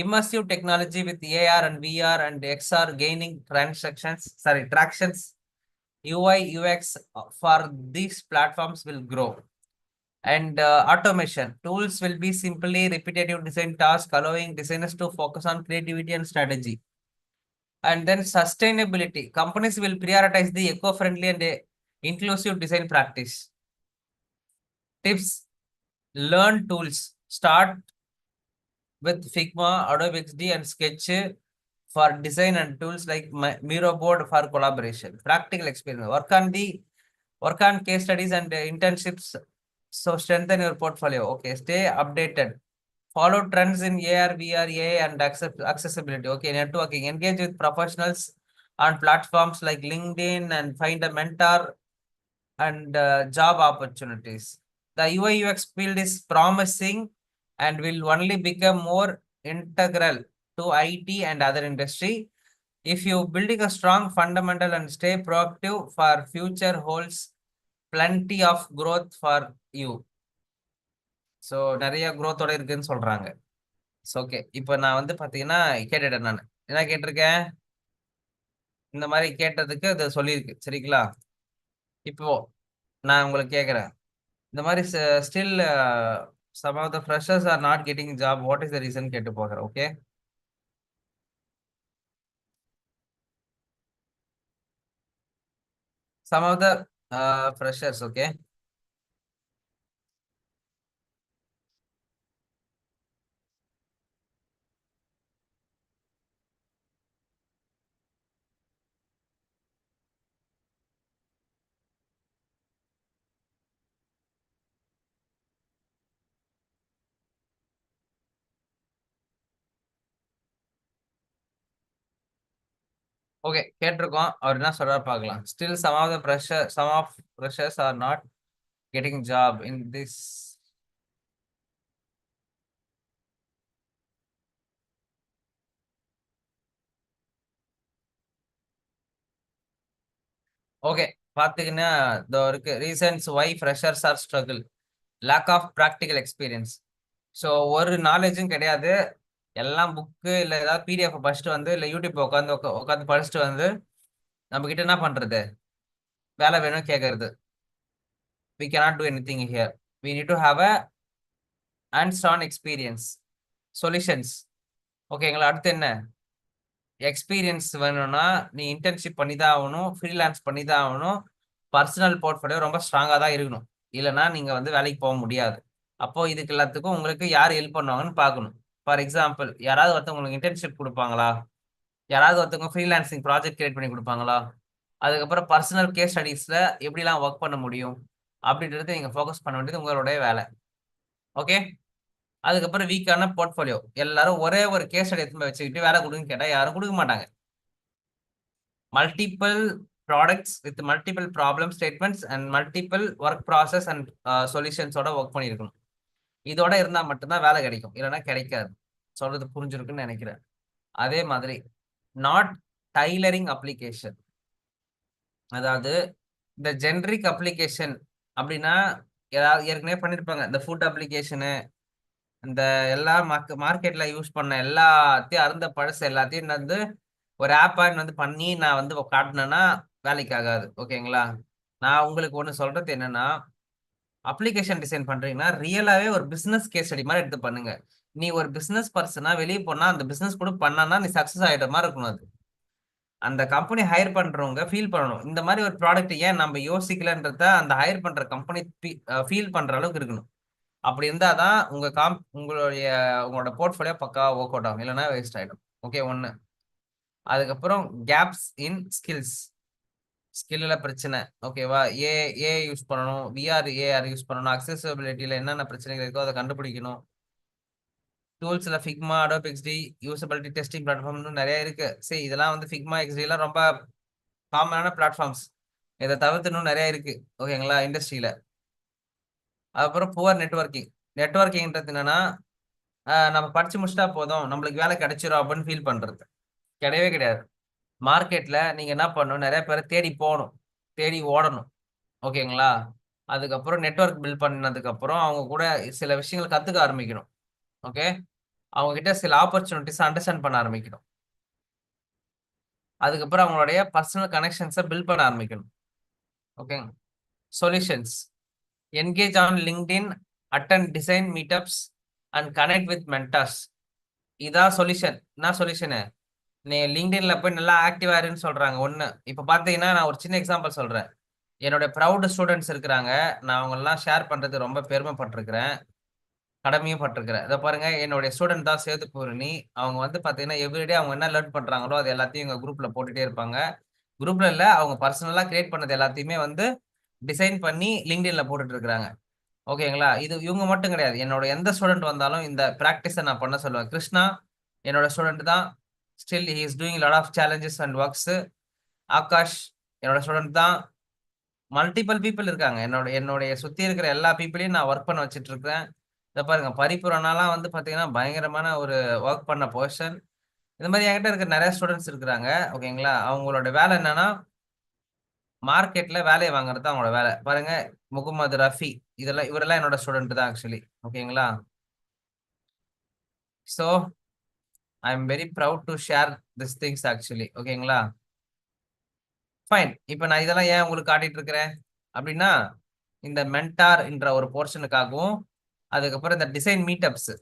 Immersive technology with AR and VR and XR gaining tractions. UI UX for these platforms will grow. And automation tools will be simply repetitive design tasks, allowing designers to focus on creativity and strategy. And then sustainability. Companies will prioritize the eco-friendly and inclusive design practice. Tips: learn tools. Start with Figma, Adobe XD, and Sketch for design and tools like Miro board for collaboration. Practical experience. Work on case studies and internships. So strengthen your portfolio. Okay, stay updated. Follow trends in AR, VR, AI, and accessibility. Okay, networking. Engage with professionals on platforms like LinkedIn and find a mentor and job opportunities. The UI UX field is promising and will only become more integral to IT and other industry. If you building a strong fundamental and stay proactive for future holds plenty of growth for you. So நிறைய growth-ஓட இருக்குன்னு சொல்றாங்க. Okay, இப்போ நான் வந்து பாத்தீங்கன்னா கேட்டுட்டேன். நான் என்ன கேட்டிருக்கேன், இந்த மாதிரி கேட்டதுக்கு அது சொல்லியிருக்கு. சரிங்களா? இப்போ நான் உங்களுக்கு கேட்குறேன், இந்த மாதிரி still some of the freshers are not getting job, what is the reason கேட்டு போகிறேன். Okay, some of the freshers. Okay, okay கேட்டிருக்கோம். அவர் என்ன சொல்றாரு பார்க்கலாம். Still some of freshers are not getting job in this. Okay, பாத்தீங்கன்னா இதோ இருக்கு reasons why freshers are struggle. Lack of practical experience. So ஒரு நாலேஜும் கிடையாது. எல்லாம் புக்கு இல்லை ஏதாவது பிடிஎஃப் படிச்சுட்டு வந்து இல்லை யூடியூப் உட்காந்து படிச்சுட்டு வந்து நம்ம கிட்ட என்ன பண்றது, வேலை வேணும் கேட்கறது. We cannot do anything here. We need to have a hands-on experience. Solutions. ஓகேங்களா? அடுத்து என்ன, எக்ஸ்பீரியன்ஸ் வேணும்னா நீ இன்டர்ன்ஷிப் பண்ணி தான் ஆகணும், ஃப்ரீலான்ஸ் பண்ணி தான் ஆகணும், பர்சனல் போர்ட்ஃபோலியோ ரொம்ப ஸ்ட்ராங்காக தான் இருக்கணும். இல்லைன்னா நீங்கள் வந்து வேலைக்கு போக முடியாது. அப்போ இதுக்கு எல்லாத்துக்கும் உங்களுக்கு யார் ஹெல்ப் பண்ணுவாங்கன்னு பார்க்கணும். ஃபார் எக்ஸாம்பிள், யாராவது ஒருத்தவங்க உங்களுக்கு இன்டர்ன்ஷிப் கொடுப்பாங்களா, யாராவது ஒருத்தவங்க ஃப்ரீலான்சிங் ப்ராஜெக்ட் கிரியேட் பண்ணி கொடுப்பாங்களா, அதுக்கப்புறம் பர்சனல் கேஸ் ஸ்டடீஸில் எப்படிலாம் ஒர்க் பண்ண முடியும் அப்படின்றது நீங்கள் ஃபோக்கஸ் பண்ண வேண்டியது உங்களுடைய வேலை. ஓகே, அதுக்கப்புறம் வீக்கான போர்ட்ஃபோலியோ. எல்லாரும் ஒரே ஒரு கேஸ் ஸ்டடி எடுத்து போய் வச்சுக்கிட்டு வேலை கொடுங்கன்னு கேட்டா யாரும் கொடுக்க மாட்டாங்க. Multiple products with multiple problem statements and multiple work process and சொல்யூஷன்ஸோட ஒர்க் பண்ணியிருக்கணும். இதோட இருந்தா மட்டும்தான் வேலை கிடைக்கும், இல்லைன்னா கிடைக்காது. சொல்றது புரிஞ்சிருக்குன்னு நினைக்கிறேன். அதே மாதிரி நாட் டைலரிங் அப்ளிகேஷன், அதாவது இந்த ஜென்ரிக் அப்ளிகேஷன் அப்படின்னா ஏதாவது ஏற்கனவே பண்ணிருப்பாங்க. இந்த ஃபுட் அப்ளிகேஷனு, இந்த எல்லா மார்க்கெட்ல யூஸ் பண்ண எல்லாத்தையும் அருந்த பழசு எல்லாத்தையும் வந்து ஒரு ஆப்பா வந்து பண்ணி நான் வந்து காட்டினேன்னா வேலைக்கு ஆகாது. ஓகேங்களா? நான் உங்களுக்கு ஒன்று சொல்றது என்னன்னா, அப்ளிகேஷன் டிசைன் பண்றீங்கன்னா ரியலாவே ஒரு பிசினஸ் கேஸ் ஸ்டடி மாதிரி எடுத்து பண்ணுங்க. நீ ஒரு பிசினஸ் பர்சனா வெளியே போனா அந்த பிசினஸ் கூட பண்ணனா நீ சக்சஸ் ஆயிட்ட மாதிரி இருக்கணும். அது அந்த கம்பெனி ஹையர் பண்றவங்க ஃபீல் பண்ணணும். இந்த மாதிரி ஒரு ப்ராடக்ட் ஏன் நம்ம யோசிக்கலன்றத அந்த ஹையர் பண்ற கம்பெனி ஃபீல் பண்ற அளவுக்கு இருக்கணும். அப்படி இருந்தாதான் உங்களோட போர்ட்ஃபோலியோ பக்கா ஒர்க் அவுட் ஆகும், இல்லைன்னா வேஸ்ட் ஆயிடும். ஓகே, ஒன்னு. அதுக்கப்புறம் கேப்ஸ் இன் ஸ்கில்ஸ். ஸ்கில்ல பிரச்சனை. ஓகேவா? ஏ யூஸ் பண்ணணும், விஆர் ஏஆர் யூஸ் பண்ணணும், அக்சசிபிலிட்டியில என்னென்ன பிரச்சனைகள் இருக்கோ அதை கண்டுபிடிக்கணும். டூல்ஸ்ல Figma, Adobe XD, usability testing பிளாட்ஃபார்ம்னு நிறைய இருக்கு. சரி, இதெல்லாம் வந்து ஃபிக்மா எக்ஸ்டி எல்லாம் ரொம்ப காமனான பிளாட்ஃபார்ம்ஸ். இதை தவிர்த்து இன்னும் நிறைய இருக்கு. ஓகேங்களா? இண்டஸ்ட்ரியில. அதுக்கப்புறம் புவர் நெட்ஒர்க்கிங். நெட்ஒர்க்கிங்ன்றது என்னன்னா, நம்ம படிச்சு முடிச்சிட்டா போதும் நம்மளுக்கு வேலை கிடைச்சிரும் அப்படின்னு ஃபீல் பண்றது கிடையவே கிடையாது. மார்க்கெட்ல நீங்க என்ன பண்ணணும், நிறைய பேரை தேடி போகணும், தேடி ஓடணும். ஓகேங்களா? அதுக்கப்புறம் நெட்ஒர்க் பில்ட் பண்ணதுக்கு அப்புறம் அவங்க கூட சில விஷயங்கள் கத்துக்க ஆரம்பிக்கணும். ஓகே, அவங்க கிட்ட சில ஆப்பர்ச்சுனிட்டிஸ் அண்டர்ஸ்டாண்ட் பண்ண ஆரம்பிக்கணும். அதுக்கப்புறம் அவங்களுடைய பர்சனல் கனெக்ஷன்ஸை பில்ட் பண்ண ஆரம்பிக்கணும். Okay, solutions. Engage on LinkedIn, attend design meetups and connect with mentors. இதான் சொல்யூஷன். என்ன சொல்யூஷனு? நீ லிங்க்டின்ல போய் நல்லா ஆக்டிவா இருன்னு சொல்றாங்க ஒண்ணு. இப்ப பாத்தீங்கன்னா நான் ஒரு சின்ன எக்ஸாம்பிள் சொல்றேன். என்னோட ப்ரௌட் ஸ்டூடெண்ட்ஸ் இருக்கிறாங்க. நான் அவங்கெல்லாம் ஷேர் பண்றது ரொம்ப பெருமைப்பட்டிருக்கிறேன், கடமையும் பட்டிருக்கிறேன். இதை பாருங்க, என்னுடைய ஸ்டூடெண்ட் தான் சேது பூரணி. அவங்க வந்து பாத்தீங்கன்னா எவ்ரிடே அவங்க என்ன லேர்ன் பண்றாங்களோ அது எல்லாத்தையும் எங்க குரூப்ல போட்டுட்டே இருப்பாங்க. குரூப்ல இல்ல, அவங்க பர்சனலா கிரியேட் பண்ணது எல்லாத்தையுமே வந்து டிசைன் பண்ணி லிங்க்டின்ல போட்டுட்டு இருக்காங்க. ஓகேங்களா? இது இவங்க மட்டும் கிடையாது. என்னோட எந்த ஸ்டூடெண்ட் வந்தாலும் இந்த பிராக்டிஸை நான் பண்ண சொல்லுவேன். கிருஷ்ணா என்னோட ஸ்டூடெண்ட் தான். Still he is doing lot of challenges and works. Akash என்னோட ஸ்டூடெண்ட் தான். மல்டிபிள் பீப்புள் இருக்காங்க. என்னுடைய சுத்தி இருக்கிற எல்லா பீப்புளையும் நான் ஒர்க் பண்ண வச்சுட்டு இருக்கேன். இதை பாருங்க, பரிபூரணாலாம் வந்து பாத்தீங்கன்னா பயங்கரமான ஒரு ஒர்க் பண்ண பர்சன். இந்த மாதிரி என்கிட்ட இருக்க நிறைய ஸ்டூடெண்ட்ஸ் இருக்கிறாங்க. ஓகேங்களா? அவங்களோட வேலை என்னன்னா மார்க்கெட்ல வேலையை வாங்குறது தான் அவங்களோட வேலை. பாருங்க, முகமது ரஃபி, இவரெல்லாம் என்னோட ஸ்டூடெண்ட் தான் ஆக்சுவலி. ஓகேங்களா? So I am very proud to share this things actually. ஓகேங்களா? ஃபைன். இப்போ நான் இதெல்லாம் ஏன் உங்களுக்கு காட்டிட்டு இருக்கிறேன் அப்படின்னா, இந்த மென்டார் என்ற ஒரு போர்ஷனுக்காகவும், அதுக்கப்புறம் இந்த டிசைன் மீட்டப்ஸ்.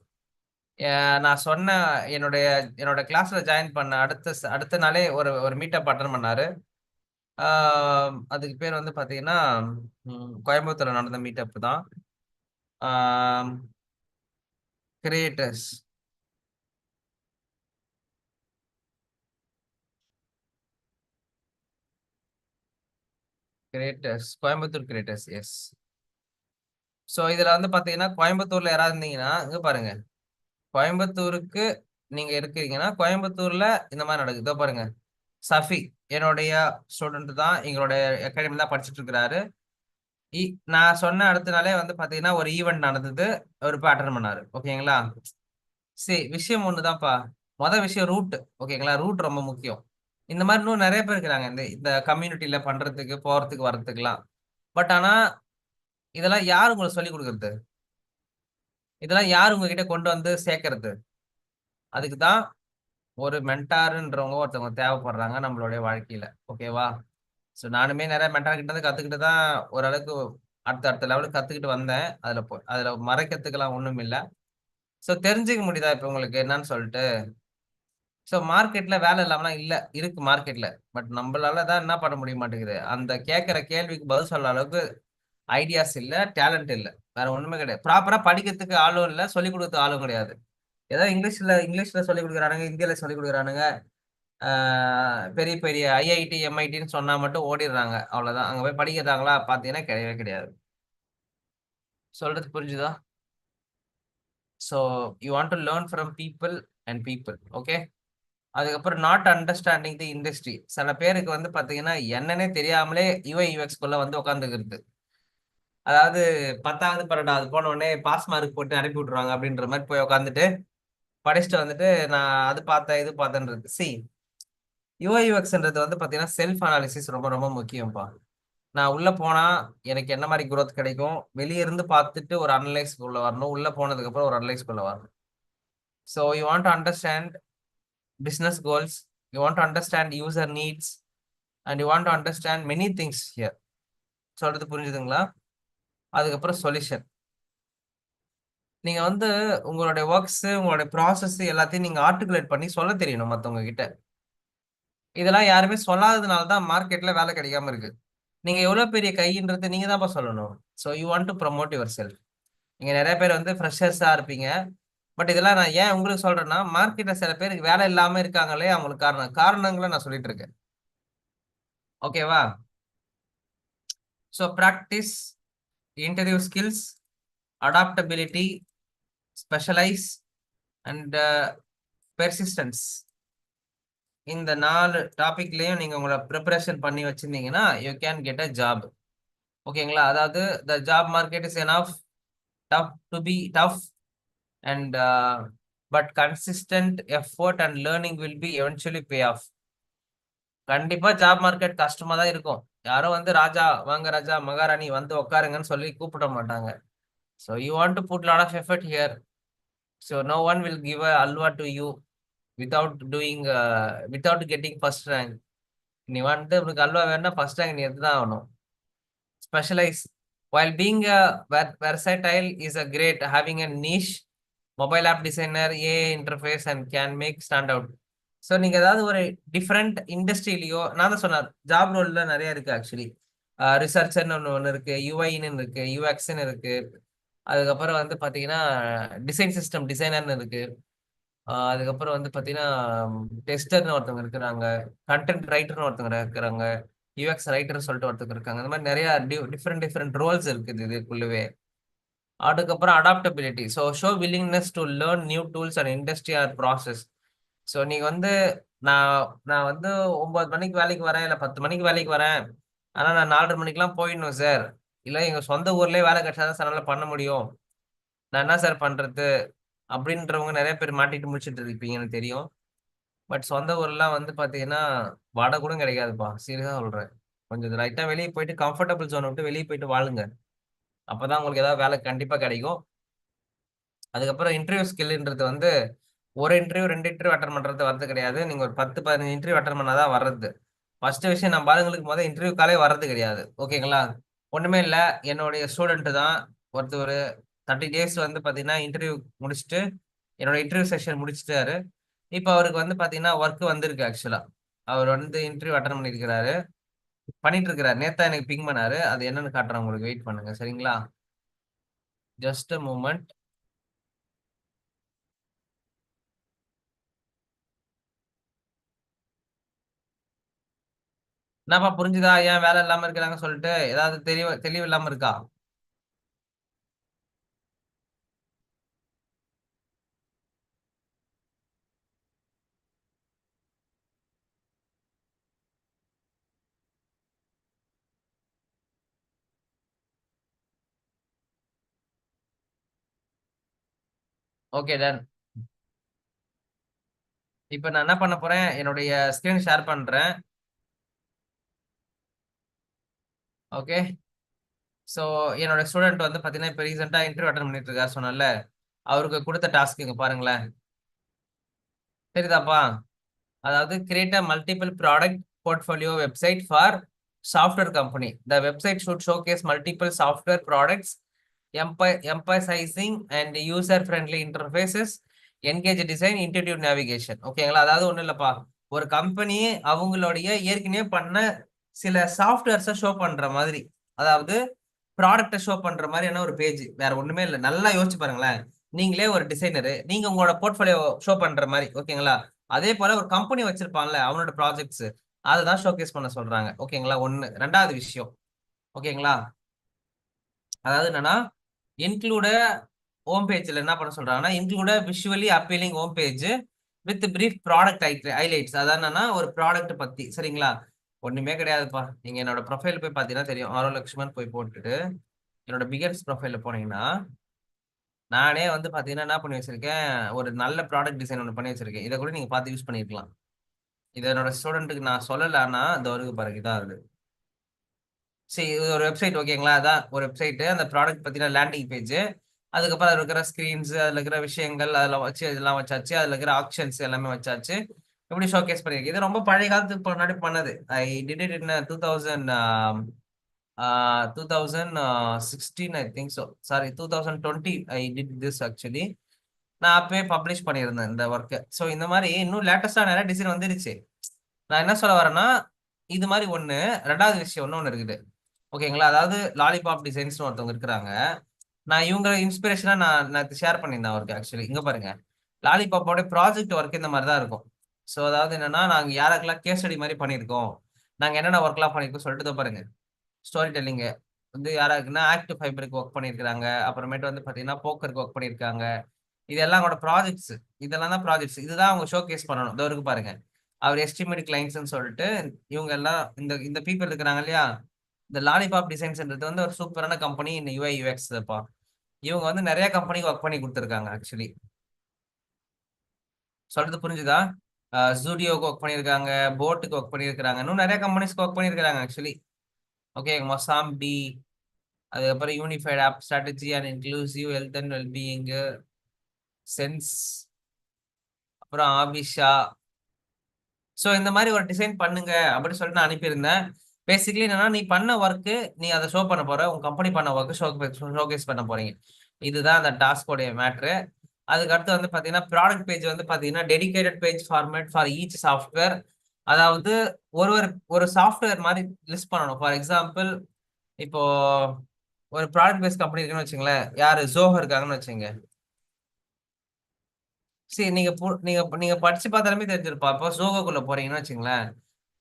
நான் சொன்ன என்னுடைய என்னோட கிளாஸ்ல ஜாயின் பண்ண அடுத்த நாளே ஒரு ஒரு மீட்டப் அட்டன் பண்ணாரு. அதுக்கு பேர் வந்து பாத்தீங்கன்னா கோயம்புத்தூர்ல நடந்த மீட்டப் தான். Creators creators Coimbatore creators, yes. So இதுல வந்து பாத்தீங்கன்னா கோயம்புத்தூர்ல யாராவது இருந்தீங்கன்னா இங்க பாருங்க. கோயம்புத்தூருக்கு நீங்க இருக்கிறீங்கன்னா கோயம்புத்தூர்ல இந்த மாதிரி நடக்குது. இதோ பாருங்க, சஃபி என்னுடைய ஸ்டூடெண்ட் தான், எங்களுடைய அகாடமி தான் படிச்சுட்டு இருக்கிறாரு. நான் சொன்ன அடுத்த நாளே வந்து பாத்தீங்கன்னா ஒரு ஈவெண்ட் நடந்தது. அவர் போய் அட்டன் பண்ணாரு. ஓகேங்களா? சரி, விஷயம் ஒண்ணுதான்ப்பா. மொதல் விஷயம் ரூட். ஓகேங்களா? ரூட் ரொம்ப முக்கியம். இந்த மாதிரி இன்னும் நிறைய பேர் இருக்கிறாங்க இந்த இந்த கம்யூனிட்டியில பண்றதுக்கு போறதுக்கு வர்றதுக்குலாம். பட் ஆனா இதெல்லாம் யார் உங்களுக்கு சொல்லி கொடுக்கறது? இதெல்லாம் யார் உங்ககிட்ட கொண்டு வந்து சேர்க்கறது? அதுக்கு தான் ஒரு மென்டாருன்றவங்க ஒருத்தவங்க தேவைப்படுறாங்க நம்மளுடைய வாழ்க்கையில. ஓகேவா? ஸோ நானுமே நிறைய மென்டார் கிட்ட இருந்து கத்துக்கிட்டு தான் ஓரளவுக்கு அடுத்த அடுத்த லெவலுக்கு கத்துக்கிட்டு வந்தேன். அதுல மறைக்கிறதுக்கெல்லாம் ஒண்ணும் இல்லை. ஸோ தெரிஞ்சுக்க முடியுதா இப்ப உங்களுக்கு என்னன்னு சொல்லிட்டு? ஸோ மார்க்கெட்ல வேலை இல்லாமலாம் இல்ல, இருக்கு மார்க்கெட்ல. பட் நம்மளால தான் என்ன பண்ண முடிய மாட்டேங்குது, அந்த கேட்கிற கேள்விக்கு பதில் சொல்ற அளவுக்கு ஐடியாஸ் இல்ல, டேலண்ட் இல்ல. வேற ஒண்ணுமே கிடையாது. ப்ராப்பரா படிக்கிறதுக்கு ஆளும் இல்ல, சொல்லிக் கொடுக்க ஆளும் கிடையாது. ஏதோ இங்கிலீஷ்ல சொல்லிக் கொடுக்குறானுங்க, ஹிந்தியில சொல்லிக் கொடுக்குறானுங்க. பெரிய பெரிய ஐஐடி எம்ஐடின்னு சொன்னா மட்டும் ஓடிடுறாங்க, அவ்வளவுதான். அங்க போய் படிக்கிறாங்களா பாத்தீங்கன்னா கிடையவே கிடையாது. சொல்றது புரிஞ்சுதா? So you want to learn from people and people. Okay. அதுக்கப்புறம் நாட் அண்டர்ஸ்டாண்டிங் தி இண்டஸ்ட்ரி. சில பேருக்கு வந்து பார்த்தீங்கன்னா என்னன்னே தெரியாமலே யூஐ யூஎக்ஸ்குள்ள வந்து உட்காந்துக்கிறது. அதாவது 10வது 12வது போன உடனே பாஸ் மார்க் போட்டு அனுப்பி விட்ருவாங்க அப்படின்ற மாதிரி போய் உட்காந்துட்டு படிச்சுட்டு வந்துட்டு நான் அது பார்த்தேன் இது பார்த்தேன்றது. சி, யூஐ யூஎக்ஸ்ன்றது வந்து பார்த்தீங்கன்னா செல்ஃப் அனாலிசிஸ் ரொம்ப ரொம்ப முக்கியம்ப்பா. நான் உள்ள போனா எனக்கு என்ன மாதிரி growth கிடைக்கும், வெளியே இருந்து பார்த்துட்டு ஒரு அனலைஸ்க்குள்ள வரணும், உள்ள போனதுக்கு அப்புறம் ஒரு அனலைஸ்க்குள்ள வரணும். So you want to understand business goals, you want to understand user needs, and you want to understand many things here. சொல்றது புரிஞ்சுதுங்களா? அதுக்கப்புறம் சொல்யூஷன். நீங்க வந்து உங்களுடைய ஒர்க்ஸ், உங்களுடைய ப்ராசஸ் எல்லாத்தையும் நீங்க ஆர்டிகுலேட் பண்ணி சொல்ல தெரியணும் மத்தவங்க கிட்ட. இதெல்லாம் யாருமே சொல்லாததுனால தான் மார்க்கெட்ல வேலை கிடைக்காம இருக்கு. நீங்க எவ்வளவு பெரிய கைன்றது நீங்க தான்ப்பா சொல்லணும். So you want to promote your self. நீங்க நிறைய பேர் வந்து ஃப்ரெஷர்ஸா இருப்பீங்க. பட் இதெல்லாம் நான் ஏன் உங்களுக்கு சொல்றேன்னா, மார்க்கெட்ல சில பேருக்கு வேலை இல்லாம இருக்காங்களே அவங்களுக்கு காரணங்களை நான் சொல்லிட்டு இருக்கேன். ஓகேவா? So practice, interview skills, adaptability, specialize, and persistence. இந்த 4 டாபிக்லயும் நீங்க உங்களை ப்ரிப்பரேஷன் பண்ணி வச்சிருந்தீங்கன்னா you can get a job. ஓகேங்களா? அதாவது the job market is enough tough to be tough and but consistent effort and learning will be eventually pay off. கண்டிப்பா job market கஷ்டமா தான் இருக்கும். யாரும் வந்து ராஜா வாங்க ராஜா மகாராணி வந்து உட்காருங்கன்னு சொல்லி கூப்பிட மாட்டாங்க. So you want to put a lot of effort here. So no one will give a alwa to you without getting first rank. நீ வந்து உனக்கு அல்வா வேணா ஃபர்ஸ்ட் ரேங்க் நீ எடுத்துதான் ஆகணும். Specialize. While being a versatile is a great, having a niche, mobile app designer, AI interface and can make stand out. So நீங்க ஏதாவது ஒரு டிஃப்ரெண்ட் இண்டஸ்ட்ரியிலையோ, நான் தான் சொன்னேன் ஜாப் ரோல்ல நிறைய இருக்கு ஆக்சுவலி. ரிசர்ச்சர்னு ஒன்று இருக்கு, யூஐன்னு இருக்கு, யூஎக்ஸ்ன்னு இருக்கு, அதுக்கப்புறம் வந்து பார்த்தீங்கன்னா டிசைன் சிஸ்டம் டிசைனர்னு இருக்கு, அதுக்கப்புறம் வந்து பார்த்தீங்கன்னா டெஸ்டர்னு ஒருத்தவங்க இருக்கிறாங்க, கண்டென்ட் ரைட்டர்னு ஒருத்தவங்க இருக்கிறாங்க, யூஎக்ஸ் ரைட்டர் சொல்லிட்டு ஒருத்தவங்க இருக்காங்க. இந்த மாதிரி நிறைய டிஃப்ரெண்ட் டிஃப்ரெண்ட் ரோல்ஸ் இருக்குது இதுக்குள்ளவே. அதுக்கப்புறம் adaptability. So show willingness to learn new tools and industry or process. So நீங்க வந்து நான் நான் வந்து 9 மணிக்கு வேலைக்கு வரேன், இல்லை 10 மணிக்கு வேலைக்கு வரேன், ஆனால் நான் 4:30 மணிக்கெல்லாம் போயிடணும் சார், இல்லை எங்கள் சொந்த ஊர்லேயே வேலை கிடைச்சாதான் சார் நல்லா பண்ண முடியும், நான் என்ன சார் பண்றது அப்படின்றவங்க நிறைய பேர் மாட்டிட்டு முடிச்சுட்டு இருப்பீங்கன்னு தெரியும். பட் சொந்த ஊர்லாம் வந்து பார்த்தீங்கன்னா வாடகை கூட கிடைக்காதுப்பா, சீரியஸாக சொல்கிறேன். கொஞ்சம் ரைட்டாக வெளியே போயிட்டு கம்ஃபர்டபுள் ஜோனை விட்டு வெளியே போயிட்டு வாழுங்க. அப்போதான் உங்களுக்கு ஏதாவது வேலை கண்டிப்பாக கிடைக்கும். அதுக்கப்புறம் இன்டர்வியூ ஸ்கில்ன்றது வந்து ஒரு இன்டர்வியூ 2 இன்டர்வியூ அட்டன் பண்றது வரது கிடையாது. நீங்க ஒரு 10-15 இன்டர்வியூ அட்டன் பண்ணாதான் வர்றது. ஃபர்ஸ்ட் விஷயம் நம்ம ஆளுங்களுக்கு முதல் இன்டர்வியூக்காலே வர்றது கிடையாது. ஓகேங்களா? ஒண்ணுமே இல்லை, என்னுடைய ஸ்டூடெண்ட் தான் ஒருத்தர் 30 டேஸ் வந்து பார்த்தீங்கன்னா இன்டர்வியூ முடிச்சுட்டு என்னோட இன்டர்வியூ செஷன் முடிச்சிட்டாரு. இப்போ அவருக்கு வந்து பார்த்தீங்கன்னா ஒர்க் வந்திருக்கு. ஆக்சுவலா அவர் வந்து இன்டர்வியூ அட்டன் பண்ணிட்டு இருக்கிறாரு. நேத்தா எனக்கு பிங் பண்ணாரு. அது என்னன்னு காட்டுறேன் உங்களுக்கு, வெயிட் பண்ணுங்க சரிங்களா? Just a moment. என்னப்பா புரிஞ்சுதா ஏன் வேலை இல்லாம இருக்கிறாங்க சொல்லிட்டு? ஏதாவது தெளிவு இல்லாம இருக்கா? Okay done. இப்போ நான் என்ன பண்ண போறேன், என்னுடைய ஸ்கிரீன் ஷேர் பண்றேன். ஓகே. ஸோ என்னோட ஸ்டூடெண்ட் வந்து பார்த்தீங்கன்னா இப்போ ரீசெண்டாக இன்டர்வியூ அட்டன் பண்ணிட்டு இருக்காரு சொன்னல, அவருக்கு கொடுத்த டாஸ்க் இங்க பாருங்களேன். சரிதாப்பா? அதாவது create a multiple product portfolio website for software company. The website should showcase multiple software products, emphasizing and user friendly interfaces, engage design, intuitive navigation. ஓகேங்களா? அதாவது ஒண்ணும் இல்லப்பா, ஒரு கம்பெனி அவங்களுடைய ஏற்கனவே பண்ண சில சாஃப்ட்வேர்ஸை ஷோ பண்ற மாதிரி, அதாவது ப்ராடக்டை ஷோ பண்ற மாதிரியான ஒரு பேஜ், வேற ஒண்ணுமே இல்லை. நல்லா யோசிச்சு பாருங்களேன். நீங்களே ஒரு டிசைனரு, நீங்க உங்களோட போர்ட்ஃபோலியோ ஷோ பண்ற மாதிரி. ஓகேங்களா? அதே போல ஒரு கம்பெனி வச்சிருப்பான்ல அவனோட ப்ராஜெக்ட்ஸ், அதுதான் ஷோகேஸ் பண்ண சொல்றாங்க. ஓகேங்களா? ஒண்ணு. ரெண்டாவது விஷயம், ஓகேங்களா, அதாவது என்னன்னா இன்க்ளூட ஹோம் பேஜ்ல என்ன பண்ண சொல்றாங்கன்னா, include visually appealing home page with brief product highlights. அதான் என்னன்னா ஒரு ப்ராடக்ட் பத்தி. சரிங்களா? ஒண்ணுமே கிடையாதுப்பா. நீங்க என்னோட ப்ரொஃபைல் போய் பார்த்தீங்கன்னா தெரியும். ஆரோ லக்ஷ்மன் போய் போட்டுட்டு என்னோட பிகர்ஸ் ப்ரொஃபைல்ல போனீங்கன்னா, நானே வந்து பார்த்தீங்கன்னா என்ன பண்ணி வச்சிருக்கேன், ஒரு நல்ல ப்ராடக்ட் டிசைன் ஒண்ணு பண்ணி வச்சிருக்கேன். இத கூட நீங்க பார்த்து யூஸ் பண்ணியிருக்கலாம். இத என்னோட ஸ்டூடண்ட்டுக்கு நான் சொல்லல. ஆனா இதோ இருக்கு பாருங்க. இதான் அது. சரி, இது ஒரு வெப்சைட் ஓகேங்களா? அதான் ஒரு வெப்சைட். அந்த ப்ராடக்ட் பத்தின லேண்டிங் பேஜ். அதுக்கப்புறம் அதுல இருக்கிற ஸ்கிரீன்ஸ், அதுல இருக்கிற விஷயங்கள், அதுல வச்சு இதெல்லாம் வச்சாச்சு. அதுல இருக்கிற ஆப்ஷன்ஸ் எல்லாமே வச்சாச்சு. இப்படி ஷோகேஸ் பண்ணிருக்கு. இது ரொம்ப பழைய காலத்துக்கு முன்னாடி பண்ணது. I did it in 2000 2016 I think so. Sorry 2020 I did this actually. நான் அப்பயே பப்ளிஷ் பண்ணியிருந்தேன் இந்த ஒர்க்கை. ஸோ இந்த மாதிரி இன்னும் லேட்டஸ்டா நிறைய டிசைன் வந்துருச்சு. நான் என்ன சொல்ல வரேன்னா, இது மாதிரி ஒண்ணு. ரெண்டாவது விஷயம் ஒண்ணு இருக்குது. ஓகேங்களா? அதாவது லாலிபாப் டிசைன்ஸ்னு ஒருத்தவங்க இருக்கிறாங்க. நான் இவங்க இன்ஸ்பிரேஷனா நான் ஷேர் பண்ணியிருந்தேன் அவருக்கு ஆக்சுவலி. இங்க பாருங்க. லாலிபாப்போட ப்ராஜெக்ட் ஒர்க் இந்த மாதிரி தான் இருக்கும். ஸோ அதாவது என்னன்னா, நாங்க யாருக்கெல்லாம் கேஸ் ஸ்டடி மாதிரி பண்ணியிருக்கோம், நாங்க என்னென்ன ஒர்க்லாம் பண்ணியிருக்கோம் சொல்லிட்டு இதோ பாருங்க. ஸ்டோரி டெல்லிங் வந்து யாராருக்குன்னா ஆக்டிவ் ஃபைபருக்கு ஒர்க் பண்ணியிருக்காங்க. அப்புறமேட்டு வந்து பாத்தீங்கன்னா போக்கருக்கு ஒர்க் பண்ணியிருக்காங்க. இதெல்லாம் கூட ப்ராஜெக்ட்ஸ். இதெல்லாம் தான் ப்ராஜெக்ட்ஸ். இதுதான் அவங்க ஷோ கேஸ் பண்ணணும். இதோ இருக்கு பாருங்க. அவர் எஸ்டிமேட் கிளைண்ட்ஸ்னு சொல்லிட்டு இவங்க எல்லாம் இந்த இந்த பீப்பிள் இருக்கிறாங்க இல்லையா? இந்த லாலிபாப் டிசைன்ஸ்ன்றது வந்து ஒரு சூப்பரான கம்பெனி இந்த யூஐ யூஎக்ஸ் பா. இவங்க வந்து நிறைய கம்பெனிக்கு ஒர்க் பண்ணி கொடுத்துருக்காங்க ஆக்சுவலி. சொல்றது புரிஞ்சுதா? ஜூடியோக்கு ஒர்க் பண்ணியிருக்காங்க, போட்டுக்கு ஒர்க் பண்ணியிருக்காங்க, இன்னும் நிறைய கம்பெனிஸ்க்கு ஒர்க் பண்ணியிருக்காங்க ஆக்சுவலி. ஓகே, மொசாம்பி, அதுக்கப்புறம் unified app strategy and inclusive health and wellbeing, sense, அப்புறம் ஆபிஷா. ஸோ இந்த மாதிரி ஒரு டிசைன் பண்ணுங்க அப்படின்னு சொல்லிட்டு நான் அனுப்பியிருந்தேன். பேசிக்கலி என்னன்னா, நீ பண்ண ஒர்க்கு நீ அதை ஷோ பண்ண போற, உங்க கம்பெனி பண்ண ஒர்க்கு ஷோகேஸ் பண்ண போறீங்க. இதுதான் அந்த டாஸ்கோடைய மேட்ரு. அதுக்கு அடுத்து வந்து பாத்தீங்கன்னா ப்ராடக்ட் பேஜ் வந்து பாத்தீங்கன்னா dedicated page format for each software. அதாவது ஒரு ஒரு சாஃப்ட்வேர் மாதிரி லிஸ்ட் பண்ணணும். ஃபார் எக்ஸாம்பிள், இப்போ ஒரு ப்ராடக்ட் பேஸ் கம்பெனி இருக்குன்னு வச்சுங்களேன். யாரு ஜோஹோ இருக்காங்கன்னு வச்சுங்க. சரி, நீங்க நீங்க நீங்க படிச்சு பார்த்தாலுமே தெரிஞ்சிருப்பா. அப்போ ஜோகோக்குள்ள போறீங்கன்னு வச்சுங்களேன்.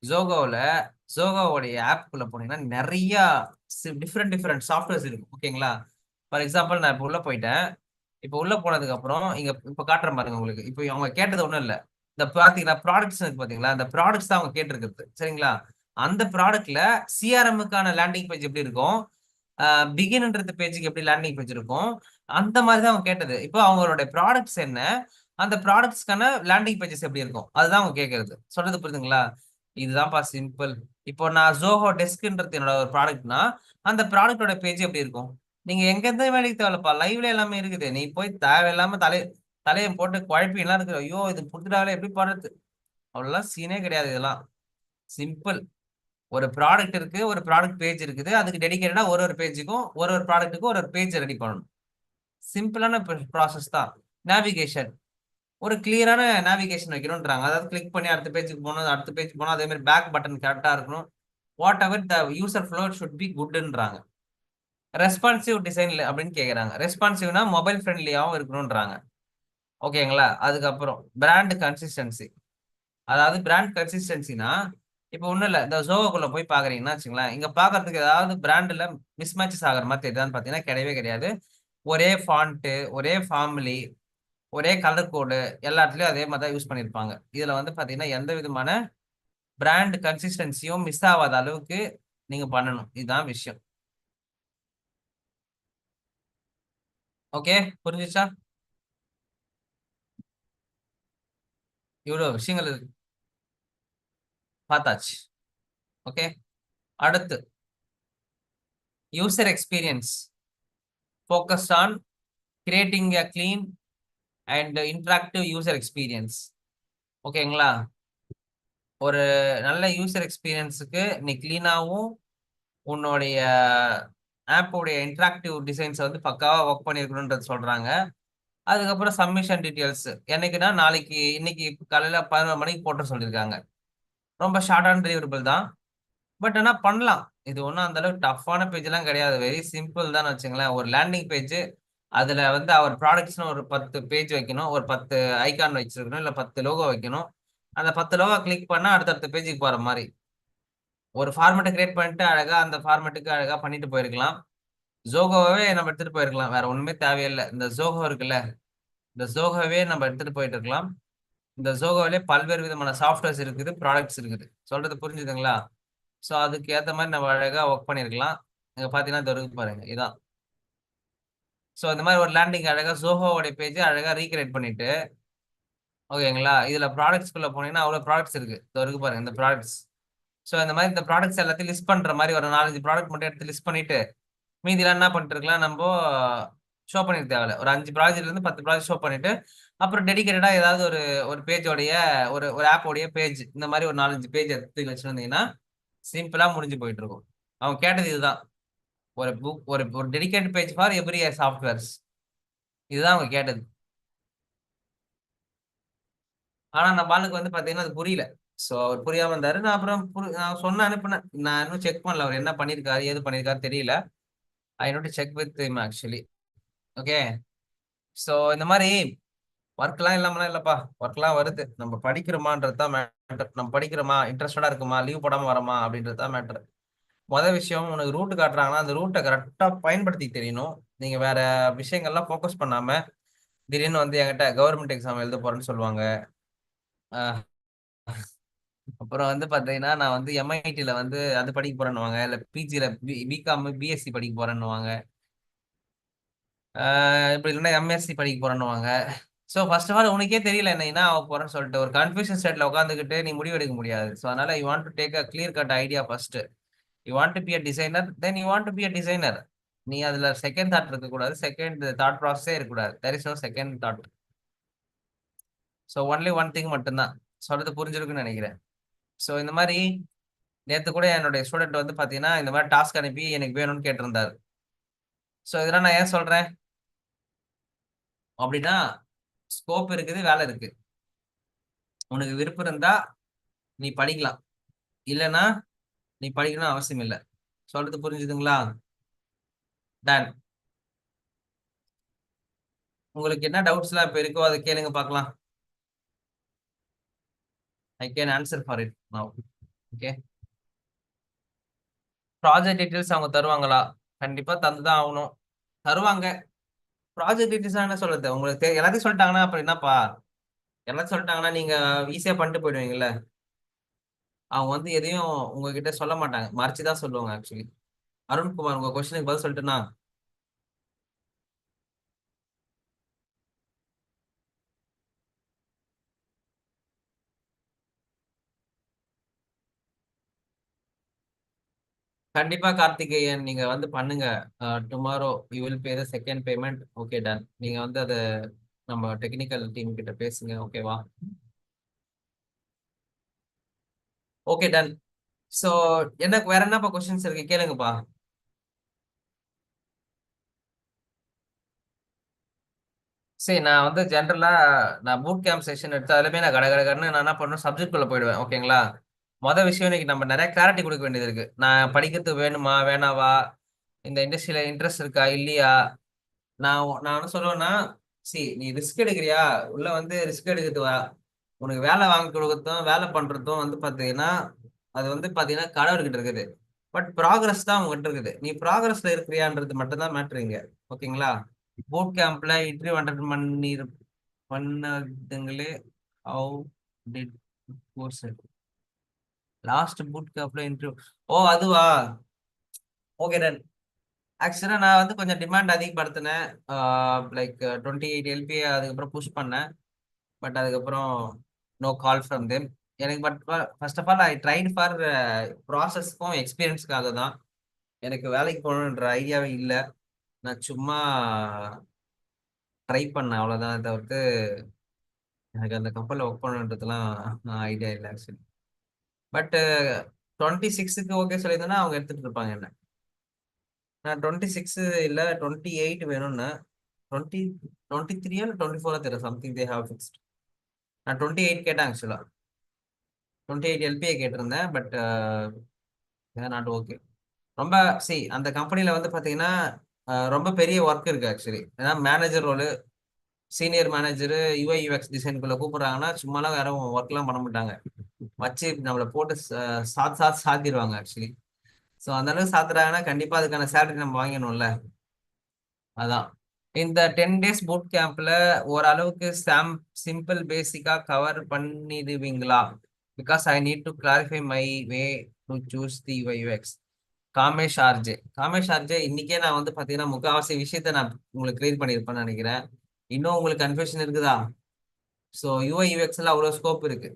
ஜோகோவில் ஜோகோவுடைய ஆப்குள்ள போனீங்கன்னா நிறைய டிஃப்ரெண்ட் டிஃப்ரெண்ட் சாஃப்ட்வேர்ஸ் இருக்கும். ஓகேங்களா? ஃபார் எக்ஸாம்பிள், நான் இப்போ உள்ள போயிட்டேன். இப்போ உள்ள போனதுக்கு அப்புறம் இங்க இப்போ காட்டுறேன் பாருங்க உங்களுக்கு. இப்போ அவங்க கேட்டது ஒன்றும் இல்லை. இந்த பாத்தீங்கன்னா ப்ராடக்ட்ஸ் இருக்கு பாத்தீங்களா? அந்த ப்ராடக்ட்ஸ் தான் அவங்க கேட்டிருக்கிறது. சரிங்களா? அந்த ப்ராடக்ட்ல சிஆர்எம்முக்கான லேண்டிங் பேஜ் எப்படி இருக்கும், பிகின்ன்றது பேஜுக்கு எப்படி லேண்டிங் பேஜ் இருக்கும், அந்த மாதிரி தான் அவங்க கேட்டது. இப்போ அவங்களுடைய ப்ராடக்ட்ஸ் என்ன, அந்த ப்ராடக்ட்ஸ்க்கான லேண்டிங் பேஜஸ் எப்படி இருக்கும், அதுதான் அவங்க கேட்கறது. சொல்றது புரியுதுங்களா? இதுதான்ப்பா சிம்பிள். இப்போ நான் ஜோஹோ டெஸ்க்ன்றது என்னோட ஒரு ப்ராடக்ட்னா, அந்த ப்ராடக்டோட பேஜ் எப்படி இருக்கும்? நீங்க எங்க இருந்து வேலைக்கு தேவையில்லப்பா, லைவ்ல எல்லாமே இருக்குது. நீ போய் தேவையில்லாம தலையை போட்டு குழப்பிலாம் இருக்கு. ஐயோ இது புதுடாவில எப்படி பண்றது? அவ்வளோலாம் சீனே கிடையாது. இதெல்லாம் சிம்பிள். ஒரு ப்ராடக்ட் இருக்கு, ஒரு ப்ராடக்ட் பேஜ் இருக்குது. அதுக்கு டெடிகேட்டடா ஒரு ஒரு பேஜுக்கும் ஒரு ஒரு ப்ராடக்ட்டுக்கும் ஒரு ஒரு பேஜ் ரெடி பண்ணணும். சிம்பிளான ப்ராசஸ் தான். நேவிகேஷன், ஒரு கிளியரான நேவிகேஷன் வைக்கணும்ன்றாங்க. அதாவது கிளிக் பண்ணி அடுத்த பேஜுக்கு போகணும், அடுத்த பேஜ் போகணும். அதே மாதிரி பேக் பட்டன் கரெக்டா இருக்கணும். Whatever the user flow should be குட்ன்றாங்க. ரெஸ்பான்சிவ் டிசைன் அப்படின்னு கேட்குறாங்க. ரெஸ்பான்சிவ்னா மொபைல் ஃப்ரெண்ட்லியாகவும் இருக்கணும்ன்றாங்க. ஓகேங்களா? அதுக்கப்புறம் பிராண்ட் கன்சிஸ்டன்சி. அதாவது பிராண்ட் கன்சிஸ்டன்சினா, இப்போ ஒன்றும் இல்லை. இந்த ஜோவோக்குள்ள போய் பார்க்குறீங்கன்னா வச்சுங்களேன், இங்கே பார்க்கறதுக்கு ஏதாவது பிராண்டில் மிஸ்மேட்சஸ் ஆகிற மாதிரி தெரியுதான்னு பார்த்தீங்கன்னா கிடையவே கிடையாது. ஒரே ஃபாண்ட்டு, ஒரே ஃபார்முலி, ஒரே கலர் கோடு, எல்லாத்துலயும் அதே மாதிரி தான் யூஸ் பண்ணியிருப்பாங்க. இதுல வந்து பாத்தீங்கன்னா எந்த விதமான பிராண்ட் கன்சிஸ்டன்சியும் மிஸ் ஆகாத அளவுக்கு நீங்க பண்ணணும். இதுதான் விஷயம். ஓகே, புரிஞ்சுச்சா? இவ்வளவு விஷயங்கள் பார்த்தாச்சு. ஓகே, அடுத்து user experience focused on creating a clean and interactive user experience. ஓகேங்களா? ஒரு நல்ல யூசர் எக்ஸ்பீரியன்ஸுக்கு நீ கிளீனாகவும் உன்னுடைய ஆப்போடைய இன்டராக்டிவ் டிசைன்ஸ் வந்து பக்காவா ஒர்க் பண்ணிருக்கணும்ன்றது சொல்றாங்க. அதுக்கப்புறம் சப்மிஷன் டீட்டெயில்ஸ் என்னைக்குன்னா நாளைக்கு, இன்னைக்கு காலையில 11 மணிக்கு போட்டு சொல்லியிருக்காங்க. ரொம்ப ஷார்ட்டான டெலிவரபிள் தான். பட் ஆனா பண்ணலாம். இது ஒன்றும் அந்த அளவுக்கு டஃப்பான பேஜ் எல்லாம் கிடையாது. வெரி சிம்பிள் தான் வச்சுங்களேன். ஒரு லேண்டிங் பேஜ், அதுல வந்து அவர் ப்ராடக்ட்ஸ்னு ஒரு 10 பேஜ் வைக்கணும், ஒரு 10 ஐகான் வச்சிருக்கணும், இல்ல 10 லோகோ வைக்கணும். அந்த 10 லோகோ கிளிக் பண்ணா அடுத்தடுத்த பேஜுக்கு போற மாதிரி ஒரு ஃபார்மேட்டை கிரியேட் பண்ணிட்டு அழகா அந்த ஃபார்மேட்டுக்கு அழகா பண்ணிட்டு போயிருக்கலாம். ஜோகோவே நம்ம எடுத்துட்டு போயிருக்கலாம், வேற ஒண்ணுமே தேவையில்லை. இந்த ஜோகோ இருக்குல்ல, இந்த ஜோகோவே நம்ம எடுத்துட்டு போயிட்டு இருக்கலாம். இந்த ஜோகோவிலே பல்வேறு விதமான சாஃப்ட்வேர்ஸ் இருக்குது, ப்ராடக்ட்ஸ் இருக்குது. சொல்றது புரிஞ்சுதுங்களா? ஸோ அதுக்கு ஏத்த மாதிரி நம்ம அழகா ஒர்க் பண்ணிருக்கலாம். இங்க பாத்தீங்கன்னா இது இருக்கு பாருங்க, இதான். ஸோ இந்த மாதிரி ஒரு லேண்டிங் அழகா ஜோஹோவோட பேஜ் அழகா ரீக்ரியேட் பண்ணிட்டு, ஓகேங்களா? இதுல ப்ராடக்ட்ஸ்குள்ள போனீங்கன்னா அவ்வளவு ப்ராடக்ட்ஸ் இருக்கு. இதோ இருக்கு பாருங்க இந்த ப்ராடக்ட்ஸ். ஸோ இந்த மாதிரி இந்த ப்ராடக்ட்ஸ் எல்லாத்தையும் லிஸ்ட் பண்ற மாதிரி ஒரு 4, 5 ப்ராடக்ட் மட்டும் எடுத்து லிஸ்ட் பண்ணிட்டு, மீதிலாம் என்ன பண்ணிட்டு இருக்கலாம், நம்ம ஷோ பண்ணிக்க தேவையில்ல. ஒரு 5 ப்ராஜெக்ட்ல இருந்து 10 ப்ராஜெக்ட் ஷோ பண்ணிட்டு, அப்புறம் டெடிகேட்டடா ஏதாவது ஒரு ஒரு பேஜோடைய ஒரு ஒரு ஆப்போடைய பேஜ் இந்த மாதிரி ஒரு 4, 5 பேஜ் எடுத்து வச்சிருந்தீங்கன்னா சிம்பிளா முடிஞ்சு போயிட்டு இருக்கும். அவங்க கேட்டது இதுதான். ஒரு புக் ஒரு ஒரு dedicate page for every softwares. இதுதான் அவங்க கேட்டது. ஆனா நம்ம ஆளுக்கு வந்து பாத்தீங்கன்னா அது புரியல. சோ அவர் புரியாம இருந்தாரு. நான் அப்புறம் நான் சொன்ன அனுப்புனேன். நான் இன்னும் செக் பண்ணல அவர் என்ன பண்ணிருக்காரு, ஏது பண்ணிருக்காரு தெரியல. I note to check with him actually. Okay. So இந்த மாதிரி ஒர்க்லாம் இல்லாமலாம் இல்லப்பா. ஒர்க்லாம் வருது. நம்ம படிக்கிறோமான்றது தான் மேட்டர். நம்ம படிக்கிறோமா, இன்ட்ரெஸ்டடா இருக்குமா, லீவ் போடாம வரோமா அப்படின்றது தான் மேட்டர். மொதல் விஷயம், உனக்கு ரூட் காட்டுறாங்கன்னா அந்த ரூட்டை கரெக்டா பயன்படுத்தி தெரியணும். நீங்க வேற விஷயங்கள்லாம் ஃபோக்கஸ் பண்ணாம திடீர்னு வந்து என்கிட்ட கவர்மெண்ட் எக்ஸாம் எழுத போறேன்னு சொல்லுவாங்க. அஹ் அப்புறம் வந்து பாத்தீங்கன்னா நான் வந்து எம்ஐடில வந்து அது படிக்க போறேன்னுவாங்க, இல்ல பிஜில பிகாம் பிஎஸ்சி படிக்க போறேன்னுவாங்க, இப்படி இல்லைன்னா எம்எஸ்சி படிக்க போறேன்னுவாங்க. ஸோ ஃபர்ஸ்ட் ஆஃப் ஆல் உனக்கே தெரியல என்ன ஆக போறேன்னு சொல்லிட்டு ஒரு கன்ஃபியூஷன் ஸ்டேட்ல உட்காந்துக்கிட்டு நீ முடிவு எடுக்க முடியாது. ஸோ அதனால you want to take a clear cut idea first. You want to be a designer, then you want to be a designer. நீ அதுல செகண்ட் தாட் இருக்கக்கூடாது, செகண்ட் தாட் ப்ராசஸே இருக்கக்கூடாது. There is no second thought. So only one thing மட்டும்தான். சொல்றது புரிஞ்சிருக்குன்னு நினைக்கிறேன். So இந்த மாதிரி நேத்து கூட என்னுடைய ஸ்டூடெண்ட் வந்து பாத்தீங்கன்னா இந்த மாதிரி டாஸ்க் அனுப்பி எனக்கு வேணும்னு கேட்டிருந்தாரு. ஸோ இதெல்லாம் நான் ஏன் சொல்றேன் அப்படின்னா, ஸ்கோப் இருக்குது, வேலை இருக்கு. உனக்கு விருப்பம் இருந்தா நீ படிக்கலாம், இல்லைன்னா நீ படிக்கணும் அவசியம் இல்லை. சொல்றது புரிஞ்சுதுங்களா? டன். உங்களுக்கு என்ன டவுட்ஸ் எல்லாம் இப்ப இருக்கோ அதை கேளுங்க பார்க்கலாம். I can answer for it now. Okay. Project details அவங்க தருவாங்களா? கண்டிப்பா தந்துதான் ஆகணும். தருவாங்க. ப்ராஜெக்ட் டீடைல்ஸ் என்ன சொல்றது, உங்களுக்கு எல்லாத்தையும் சொல்லிட்டாங்கன்னா அப்புறம் என்னப்பா? எல்லாத்தையும் சொல்லிட்டாங்கன்னா நீங்க ஈஸியா பண்ணிட்டு போயிடுவீங்கல்ல. அவங்க வந்து எதையும் உங்ககிட்ட சொல்ல மாட்டாங்க, மறைச்சுதான் சொல்லுவாங்க ஆக்சுவலி. அருண்குமார், உங்க கொஸ்டினுக்கு பதில் சொல்லிட்டுனா, கண்டிப்பா கார்த்திகேயன் நீங்க வந்து பண்ணுங்க. Tomorrow you will pay the second payment. Okay done. நீங்க வந்து அதை நம்ம டெக்னிக்கல் டீம் கிட்ட பேசுங்க, ஓகேவா? Okay done. சோ எனக்கு வேற என்னப்பா கொஸ்டின்ஸ் இருக்கு, கேளுங்கப்பா. சரி, நான் வந்து ஜென்ரலா நான் பூட் கேம்ப் செஷன் எடுத்து அதுலயுமே நான் கடகடன்னு நான் என்ன பண்ணுவேன், சப்ஜெக்ட் குள்ள போயிடுவேன், ஓகேங்களா? மொதல் விஷயம், இன்னைக்கு நம்ம நிறைய கிளாரிட்டி கொடுக்க வேண்டியது இருக்கு. நான் படிக்கிறதுக்கு வேணுமா வேணாவா, இந்த இண்டஸ்ட்ரியில இன்ட்ரெஸ்ட் இருக்கா இல்லையா. நான் என்ன சொல்லுவேன்னா, சி நீ ரிஸ்க் எடுக்கிறியா, உள்ள வந்து ரிஸ்க் எடுக்கிறது வா. உனக்கு வேலை வாங்கி கொடுக்கறதும் வேலை பண்றதும் வந்து பாத்தீங்கன்னா அது வந்து பாத்தீங்கன்னா கடவுள்கிட்ட இருக்குது. பட் ப்ராக்ரஸ் தான் உங்ககிட்ட இருக்குது. நீ ப்ராக்ரஸ்ல இருக்கிறியான்றது மட்டும் தான் மேட்ருங்க, ஓகேங்களா? பூட் கேம்ப்ல இன்டர்வியூ அட்டன் பண்ணதுங்களே. How did course last boot கேம்ப்ல இன்டர்வியூ? ஓ அதுவா? Okay done. ஆக்சுவலா நான் வந்து கொஞ்சம் டிமாண்ட் அதிகப்படுத்தினேன். லைக் 28 LPA அதுக்கப்புறம் புஷ் பண்ணேன். பட் அதுக்கப்புறம் நோ கால் ஃப்ரம் தெம். எனக்கு but first of all I tried for ப்ராசஸ்க்கும் எக்ஸ்பீரியன்ஸ்க்காக தான். எனக்கு வேலைக்கு போகணுன்ற ஐடியாவே இல்லை. நான் சும்மா ட்ரை பண்ணேன் அவ்வளோதான் தவிர்த்து எனக்கு அந்த கப்பலில் ஒர்க் பண்ணணுன்றதுலாம் ஐடியா இல்லை ஆக்சுவலி. பட் 26க்கு ஓகே சொல்லியிருந்தேன்னா அவங்க எடுத்துட்டு இருப்பாங்க என்ன. நான் 26 இல்லை 28 வேணும்னு. 23 24 தெரியல, சம்திங் தே ஹாவ் ஃபிக்ஸ்ட். நான் 28 கேட்டேன் ஆக்சுவலா. 28 LPA கேட்டிருந்தேன். But not okay. ரொம்ப அந்த கம்பெனில வந்து பாத்தீங்கன்னா ரொம்ப பெரிய ஒர்க் இருக்கு ஆக்சுவலி. ஏன்னா manager role, senior manager, UI UX டிசைனுக்குள்ள கூப்பிடுறாங்கன்னா சும்மாலாம் யாரும் ஒர்க்லாம் பண்ண மாட்டாங்க. வச்சு நம்மளை போட்டு சாத்திடுவாங்க ஆக்சுவலி. ஸோ அந்த அளவுக்கு சாத்துறாங்கன்னா கண்டிப்பா அதுக்கான சேலரி நம்ம வாங்கணும்ல. அதான். இந்த 10 டேஸ் பூட் கேம்ப்ல ஓரளவுக்கு சிம்பிள் பேசிக்கா கவர் பண்ணிடுவீங்களா? Because I need to clarify my way to choose the UX. Kamesh RJ. Kamesh RJ, இன்னைக்கே நான் வந்து பாத்தீங்கன்னா முக்காவாசி விஷயத்த நான் உங்களுக்கு கிளியர் பண்ணியிருப்பேன்னு நினைக்கிறேன். இன்னும் உங்களுக்கு கன்ஃபியூஷன் இருக்குதா? ஸோ யூஐ யூஎக்ஸ்ல அவ்வளோ ஸ்கோப் இருக்கு.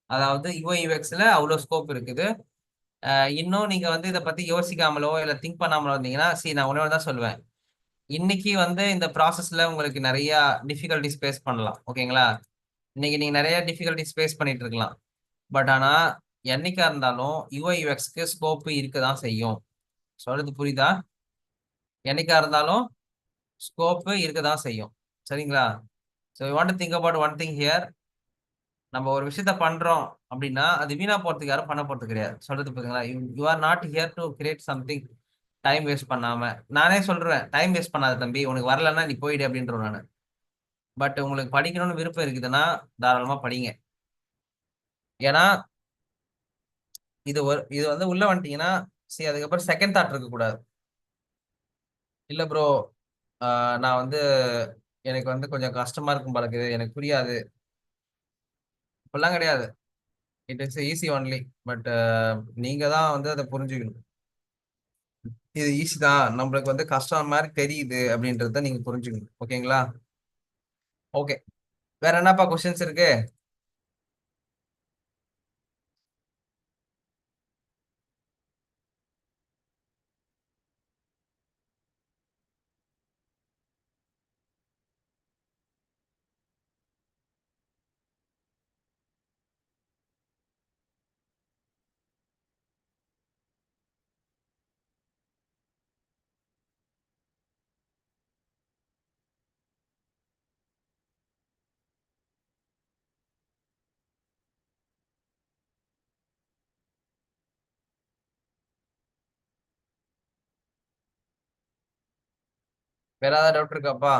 அதாவது யூஐ யூஎக்ஸ்ல அவ்வளோ ஸ்கோப் இருக்குது. இன்னும் நீங்க வந்து இதை பத்தி யோசிக்காமலோ இல்ல திங்க் பண்ணாமலோ இருந்தீங்கன்னா, நான் ஒன்னே தான் சொல்லுவேன். இன்னைக்கு வந்து இந்த ப்ராசஸ்ல உங்களுக்கு நிறைய டிஃபிகல்டிஸ் ஃபேஸ் பண்ணலாம். ஓகேங்களா? இன்னைக்கு நீங்க நிறைய டிஃபிகல்டிஸ் ஃபேஸ் பண்ணிட்டு இருக்கலாம். பட் ஆனா என்னைக்கா இருந்தாலும் யூஐ யூஎக்ஸ்க்கு ஸ்கோப் இருக்க தான் செய்யும். சொல்றது புரியுதா? என்னைக்கா இருந்தாலும் ஸ்கோப் இருக்க தான் செய்யும். சரிங்களா? So you want to think about one thing here. நம்ம ஒரு விஷயத்த பண்றோம் அப்படின்னா அது வீணா போறதுக்கு யாரும் பண்ண போறது கிடையாது. சொல்றது புரியுதுங்களா? You are not here to create something. Time waste பண்ணாம நானே சொல்றேன், டைம் வேஸ்ட் பண்ணாத தம்பி, உனக்கு வரலன்னா நீ போயிடு அப்படின்றேன் நான். பட் உங்களுக்கு படிக்கணும்னு விருப்பம் இருக்குதுன்னா தாராளமா படிங்க. ஏன்னா இது வந்து உள்ள வந்துட்டீங்கன்னா சரி, அதுக்கப்புறம் செகண்ட் தாட் இருக்க கூடாது. இல்ல ப்ரோ, நான் வந்து எனக்கு வந்து கொஞ்சம் கஷ்டமா இருக்கும் பழகுது, எனக்கு புரியாது, இப்பெல்லாம் கிடையாது. It is easy only. But நீங்க தான் வந்து அதை புரிஞ்சுக்கணும். இது ஈஸி தான், நம்மளுக்கு வந்து கஷ்டம் மாதிரி தெரியுது அப்படின்றத நீங்க புரிஞ்சுக்கணும். ஓகேங்களா? ஓகே. வேற என்னப்பா கொஸ்டின்ஸ் இருக்கு? வேற ஏதாவது டவுட் இருக்காப்பா?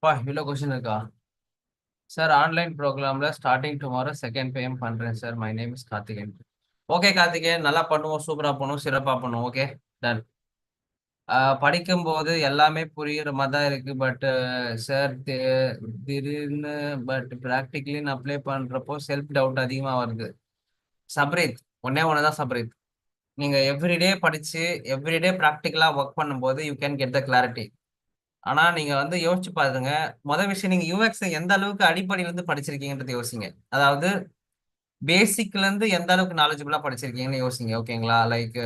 பா இவ்வளோ கொஸ்டின் இருக்கா? சார் ஆன்லைன் ப்ரோக்ராம்ல ஸ்டார்டிங் டுமாரோ செகண்ட் பேம் பண்றேன் sir. My name is Karthikeyan. Okay Karthikeyan, நல்லா பண்ணுவோம், சூப்பரா பண்ணுவோம், சிறப்பா பண்ணுவோம். Okay, done. படிக்கும்போது எல்லாமே புரியுற மாதிரி தான் இருக்கு. பட் சார் திடீர்னு ப்ராக்டிகலின்னு அப்ளை பண்றப்போ செல்ஃப் டவுட் அதிகமா வருது. சப்ரீத், ஒன்னே ஒண்ணுதான் சப்ரீத். நீங்க எவ்ரிடே படிச்சு எவ்ரிடே ப்ராக்டிக்கலா ஒர்க் பண்ணும்போது you can get the clarity. ஆனா நீங்க வந்து யோசிச்சு பாருங்க. முதல் விஷயம், நீங்க யூஎக்ஸ் எந்த அளவுக்கு அடிப்படையில இருந்து படிச்சிருக்கீங்கன்றது யோசிங்க. அதாவது பேசிக்ல இருந்து எந்த அளவுக்கு நாலேஜபிளா படிச்சிருக்கீங்கன்னு யோசிங்க. ஓகேங்களா? லைக்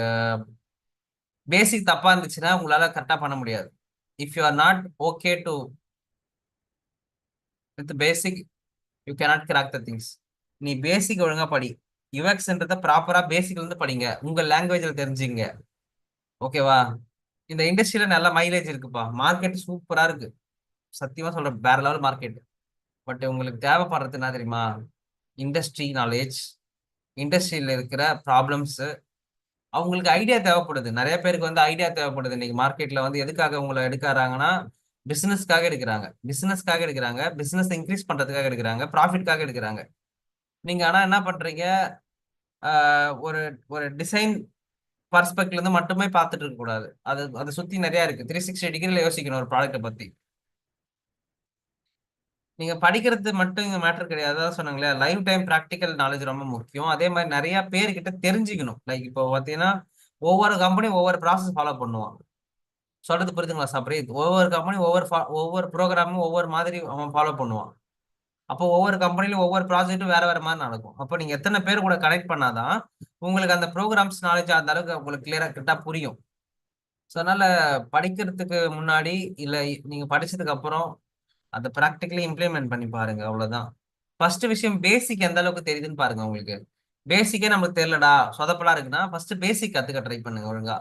பேசிக் தப்பா இருந்துச்சுன்னா உங்களால கரெக்டா பண்ண முடியாது. If you are not okay to with basic, you cannot crack the things. நீ பேசிக் ஒழுங்கா படி. யூஎக்ஸ்ன்றத ப்ராப்பரா பேசிக்ல இருந்து படிங்க, உங்க லாங்குவேஜ்ல தெரிஞ்சுங்க. ஓகேவா? இந்த இண்டஸ்ட்ரியில நல்ல மைலேஜ் இருக்குப்பா, மார்க்கெட் சூப்பரா இருக்கு. சத்தியமா சொல்றேன், வேற லெவல் மார்க்கெட். பட் உங்களுக்கு தேவைப்படுறது என்ன தெரியுமா? இண்டஸ்ட்ரி நாலேஜ், இண்டஸ்ட்ரியில இருக்கிற ப்ராப்ளம்ஸ். அவங்களுக்கு ஐடியா தேவைப்படுது. நிறைய பேருக்கு வந்து ஐடியா தேவைப்படுது. இன்னைக்கு மார்க்கெட்ல வந்து எதுக்காக உங்களை எடுக்கிறாங்கன்னா பிசினஸ்க்காக எடுக்கிறாங்க. பிசினஸ்க்காக எடுக்கிறாங்க, பிசினஸ் இன்க்ரீஸ் பண்றதுக்காக எடுக்கிறாங்க, ப்ராஃபிட்காக எடுக்கிறாங்க. நீங்க ஆனா என்ன பண்றீங்க? ஒரு ஒரு டிசைன் பர்ஸ்பெக்ட்ல இருந்து மட்டுமே பார்த்துட்டு இருக்க கூடாது. அது அதை சுத்தி நிறைய இருக்கு. 360 டிகிரில யோசிக்கணும் ஒரு ப்ராடக்ட்டை பத்தி. நீங்க படிக்கிறது மட்டும் இங்க மேட்டர் கிடையாது. அதான் சொன்னாங்களே, லைவ் டைம் ப்ராக்டிக்கல் நாலேஜ் ரொம்ப முக்கியம். அதே மாதிரி நிறைய பேர்கிட்ட தெரிஞ்சுக்கணும். லைக் இப்போ பாத்தீங்கன்னா ஒவ்வொரு கம்பெனியும் ஒவ்வொரு ப்ராசஸ் ஃபாலோ பண்ணுவான். சொல்றது புரியுதுங்களா சப்ரீத்? ஒவ்வொரு கம்பெனி ஒவ்வொரு ப்ரோக்ராமும் ஒவ்வொரு மாதிரி அவன் ஃபாலோ பண்ணுவான். அப்போ ஒவ்வொரு கம்பெனிலும் ஒவ்வொரு ப்ராஜெக்ட்டும் வேற வேற மாதிரி நடக்கும். அப்போ நீங்க எத்தனை பேர் கூட கனெக்ட் பண்ணாதான் உங்களுக்கு அந்த ப்ரோக்ராம்ஸ் நாலேஜ் அந்த அளவுக்கு உங்களுக்கு கிளியரா கிட்டா புரியும். ஸோ அதனால படிக்கிறதுக்கு முன்னாடி இல்லை நீங்க படிச்சதுக்கு அப்புறம் அதை ப்ராக்டிக்கலி இம்ப்ளிமெண்ட் பண்ணி பாருங்க, அவ்வளவுதான். ஃபர்ஸ்ட் விஷயம் பேசிக் எந்த அளவுக்கு தெரியுதுன்னு பாருங்க. உங்களுக்கு பேசிக்கே நமக்கு தெரியலடா, சொதப்பலா இருக்குன்னா ஃபர்ஸ்ட் பேசிக் கத்துக்க ட்ரை பண்ணுங்க ஒழுங்கா.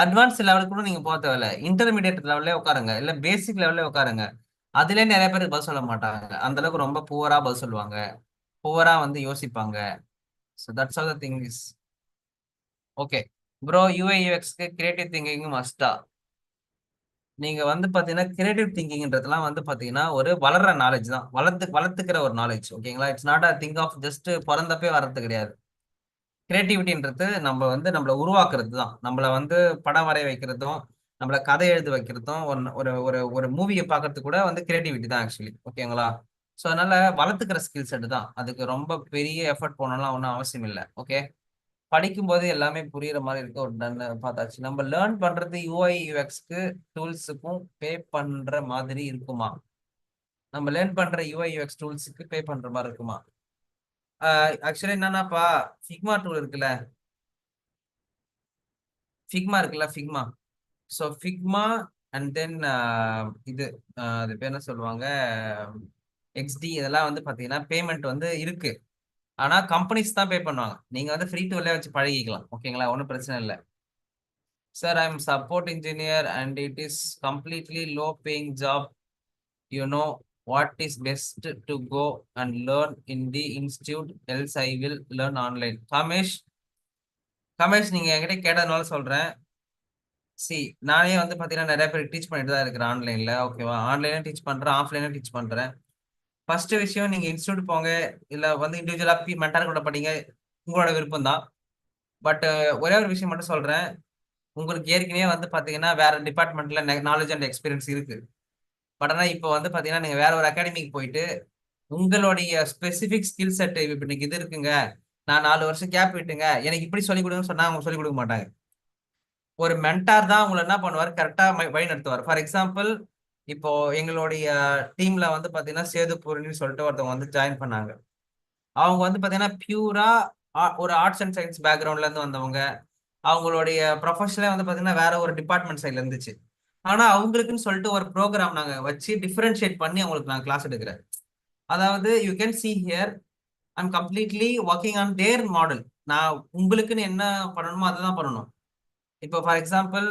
அட்வான்ஸ் லெவலுக்கு கூட நீங்க போக தேவையில்ல, இன்டர்மீடியட் லெவல்லே உட்காருங்க, இல்ல பேசிக் லெவல்லே உட்காருங்க. அதுலயே நிறைய பேருக்கு பதில் சொல்ல மாட்டாங்க, அந்த அளவுக்கு ரொம்ப புவரா பதில் சொல்லுவாங்க, புவரா வந்து யோசிப்பாங்க. So that's all the thing is. Okay bro, UI யூஎக்ஸ்க்கு கிரியேட்டிவ் திங்கிங் மஸ்டா? நீங்க வந்து பாத்தீங்கன்னா கிரியேட்டிவ் திங்கிங்ன்றதுலாம் வந்து பாத்தீங்கன்னா ஒரு வளர்ற நாலேஜ் தான், வளர்த்துக்கிற ஒரு நாலேஜ். ஓகேங்களா? It's not a thing of just பிறந்தப்பே வர்றது கிடையாது. கிரியேட்டிவிட்டின்றது நம்ம வந்து நம்மளை உருவாக்குறது தான். நம்மளை வந்து படம் வரைய வைக்கிறதும், நம்மளை கதை எழுத வைக்கிறதும், ஒரு ஒரு ஒரு மூவியை பார்க்கறது கூட வந்து கிரியேட்டிவிட்டி தான் ஆக்சுவலி. ஓகேங்களா? ஸோ அதனால வளர்த்துக்கிற ஸ்கில் செட் தான், அதுக்கு ரொம்ப பெரிய எஃபர்ட் போனாலும் ஒன்றும் அவசியம் இல்லை. ஓகே, படிக்கும்போது எல்லாமே புரியுற மாதிரி இருக்க ஒரு டன் பார்த்தாச்சு. நம்ம லேர்ன் பண்றது யூஐ யூஎக்ஸ்க்கு டூல்ஸுக்கும் பே பண்ற மாதிரி இருக்குமா? நம்ம லேர்ன் பண்ற யூஐ யூஎக்ஸ் டூல்ஸுக்கு பே பண்ற மாதிரி இருக்குமா? ஆக்சுவலி என்னன்னாப்பா, ஃபிக்மா டூல் இருக்குல்ல, ஃபிக்மா இருக்குல்ல, Figma. So Figma and then இது அது பேர் என்ன சொல்லுவாங்க, எக்ஸ்டி, இதெல்லாம் வந்து பார்த்தீங்கன்னா பேமெண்ட் வந்து இருக்கு. ஆனால் கம்பெனிஸ் தான் பே பண்ணுவாங்க. நீங்கள் வந்து ஃப்ரீ டூலே வச்சு பழகிக்கலாம். ஓகேங்களா? ஒன்றும் பிரச்சனை இல்லை. Sir, I am support engineer and it is completely low paying job. You know what is best to go and learn in the institute, else I will learn online. Kamesh, Kamesh நீங்கள் என்கிட்ட கேட்டதுனால சொல்கிறேன். சி, நானே வந்து பார்த்தீங்கன்னா நிறைய பேர் டீச் பண்ணிட்டு தான் இருக்கிறேன் ஆன்லைனில். ஓகேவா? ஆன்லைனும் டீச் பண்ணுறேன், ஆஃப்லைனும் டீச் பண்ணுறேன். ஃபர்ஸ்ட் விஷயம், நீங்கள் இன்ஸ்டியூட் போங்க, இல்லை வந்து இண்டிவிஜுவலாக மென்டார் கூட படிங்க, உங்களோட விருப்பம் தான். பட் ஒரே ஒரு விஷயம் மட்டும் சொல்கிறேன், உங்களுக்கு ஏற்கனவே வந்து பார்த்தீங்கன்னா வேற டிபார்ட்மெண்ட்ல நாலேஜ் அண்ட் எக்ஸ்பீரியன்ஸ் இருக்கு. பட் ஆனால் இப்போ வந்து பார்த்தீங்கன்னா நீங்கள் வேற ஒரு அகாடமிக்கு போயிட்டு உங்களுடைய ஸ்பெசிஃபிக் ஸ்கில் செட் இப்போ இன்னைக்கு இது இருக்குங்க, நான் 4 வருஷம் கேப் விட்டுங்க எனக்கு இப்படி சொல்லிக் கொடுங்கன்னு சொன்னா அவங்க சொல்லிக் கொடுக்க மாட்டாங்க. ஒரு மென்டார் தான் உங்களை என்ன பண்ணுவார், கரெக்டா வழி நடத்துவார். ஃபார் எக்ஸாம்பிள், இப்போ எங்களுடைய டீம்ல வந்து பாத்தீங்கன்னா சேது பூர்ணின்னு சொல்லிட்டு ஒருத்தவங்க வந்து ஜாயின் பண்ணாங்க. அவங்க வந்து பாத்தீங்கன்னா பியூரா ஒரு ஆர்ட்ஸ் அண்ட் சயின்ஸ் பேக்ரவுண்ட்ல இருந்து வந்தவங்க. அவங்களுடைய ப்ரொஃபஷனலே வந்து பாத்தீங்கன்னா வேற ஒரு டிபார்ட்மெண்ட் சைட்ல இருந்துச்சு. ஆனா அவங்களுக்குன்னு சொல்லிட்டு ஒரு ப்ரோக்ராம் நாங்க வச்சு டிஃபரன்ஷியேட் பண்ணி அவங்களுக்கு நான் கிளாஸ் எடுக்கிறேன். அதாவது you can see here, I'm completely working on their model. நான் உங்களுக்குன்னு என்ன பண்ணணுமோ அதை தான் பண்ணணும். இப்போ ஃபார் எக்ஸாம்பிள்,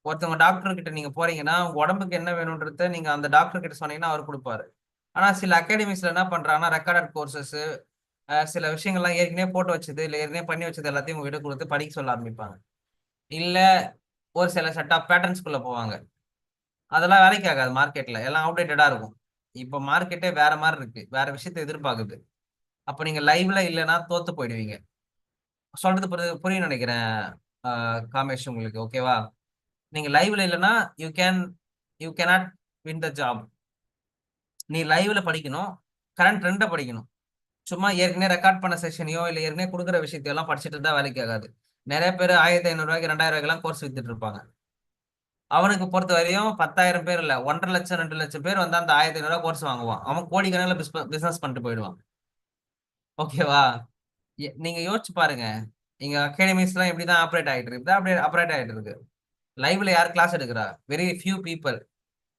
ஒருத்தவங்க டாக்டர் கிட்ட நீங்க போறீங்கன்னா உங்க உடம்புக்கு என்ன வேணும்ன்றத நீங்க அந்த டாக்டர் கிட்ட சொன்னீங்கன்னா அவர் கொடுப்பாரு. ஆனா சில அகாடமிஸ்ல என்ன பண்றாங்கன்னா ரெக்கார்டட் கோர்சஸ், சில விஷயங்கள்லாம் ஏற்கனவே போட்டு வச்சது இல்ல ஏற்கனவே பண்ணி வச்சது எல்லாத்தையும் உங்ககிட்ட கொடுத்து படிக்க சொல்ல ஆரம்பிப்பாங்க. இல்ல ஒரு சில செட் ஆஃப் பேட்டர்ன்ஸ்குள்ள போவாங்க. அதெல்லாம் வேலைக்கு ஆகாது, மார்க்கெட்ல எல்லாம் அவுடேட்டடா இருக்கும். இப்போ மார்க்கெட்டே வேற மாதிரி இருக்கு, வேற விஷயத்தை எதிர்பார்க்குது. அப்ப நீங்க லைவ்ல இல்லைன்னா தோத்து போயிடுவீங்க. சொல்றது புரியும் நினைக்கிறேன். காமேஷ் உங்களுக்கு ஓகேவா? நீங்க லைவ்ல இல்லைன்னா you can you cannot win the job. நீ லைவ்ல படிக்கணும், கரண்ட் ட்ரெண்டை படிக்கணும். சும்மா ஏற்கனவே ரெக்கார்ட் பண்ண செஷனையோ இல்லை ஏற்கனவே கொடுக்குற விஷயத்தையோ எல்லாம் படிச்சுட்டு தான் வேலைக்கு ஆகாது. நிறைய பேர் 1500 ரூபாய்க்கு 2000 ரூபாய்க்கு கோர்ஸ் வித்துட்டு இருப்பாங்க. அவனுக்கு பொறுத்த வரையும் 10,000 பேர் இல்ல, 1,50,000 2,00,000 பேர் வந்து அந்த 1500 ரூபாய் கோர்ஸ் வாங்குவான். அவன் கோடிக்கணக்கில் பிசினஸ் பண்ணிட்டு போயிடுவான். ஓகேவா? நீங்க யோசிச்சு பாருங்க, இங்க அகாடமிஸ் எல்லாம் எப்படிதான் ஆப்ரேட் ஆகிட்டு இருக்கு, அப்படியே ஆப்ரேட் ஆகிட்டு இருக்கு. லைவ்ல யார் கிளாஸ் எடுக்கிறா? Very few people.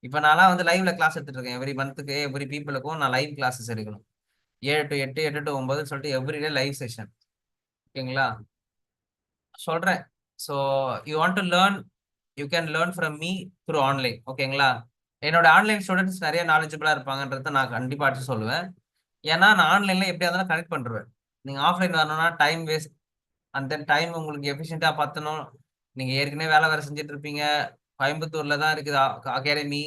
இப்போ நான்லாம் வந்து லைவ்ல கிளாஸ் எடுத்துட்டு இருக்கேன். எவ்ரி மந்த்துக்கு எவ்ரி பீப்புளுக்கும் நான் லைவ் கிளாஸஸ் எடுக்கணும். 7 to 8, 8 to 9 சொல்லிட்டு எவ்ரிடே லைவ் செஷன். ஓகேங்களா? சொல்றேன். So you want to learn, you can learn from me through online. ஓகேங்களா? என்னோட ஆன்லைன் ஸ்டூடெண்ட்ஸ் நிறைய நாலேஜபிளா இருப்பாங்கன்றத நான் கண்டிப்பா அடிச்சு சொல்லுவேன். ஏன்னா நான் ஆன்லைன்ல எப்படியா இருந்தாலும் கனெக்ட் பண்ணுவேன். நீங்க ஆஃப்லைன் வரணும்னா time waste, and then time உங்களுக்கு எஃபிஷியண்டா பத்தணும். நீங்க ஏற்கனவே வேலை வேற செஞ்சுட்டு இருப்பீங்க. கோயம்புத்தூர்ல தான் இருக்குது அகாடமி,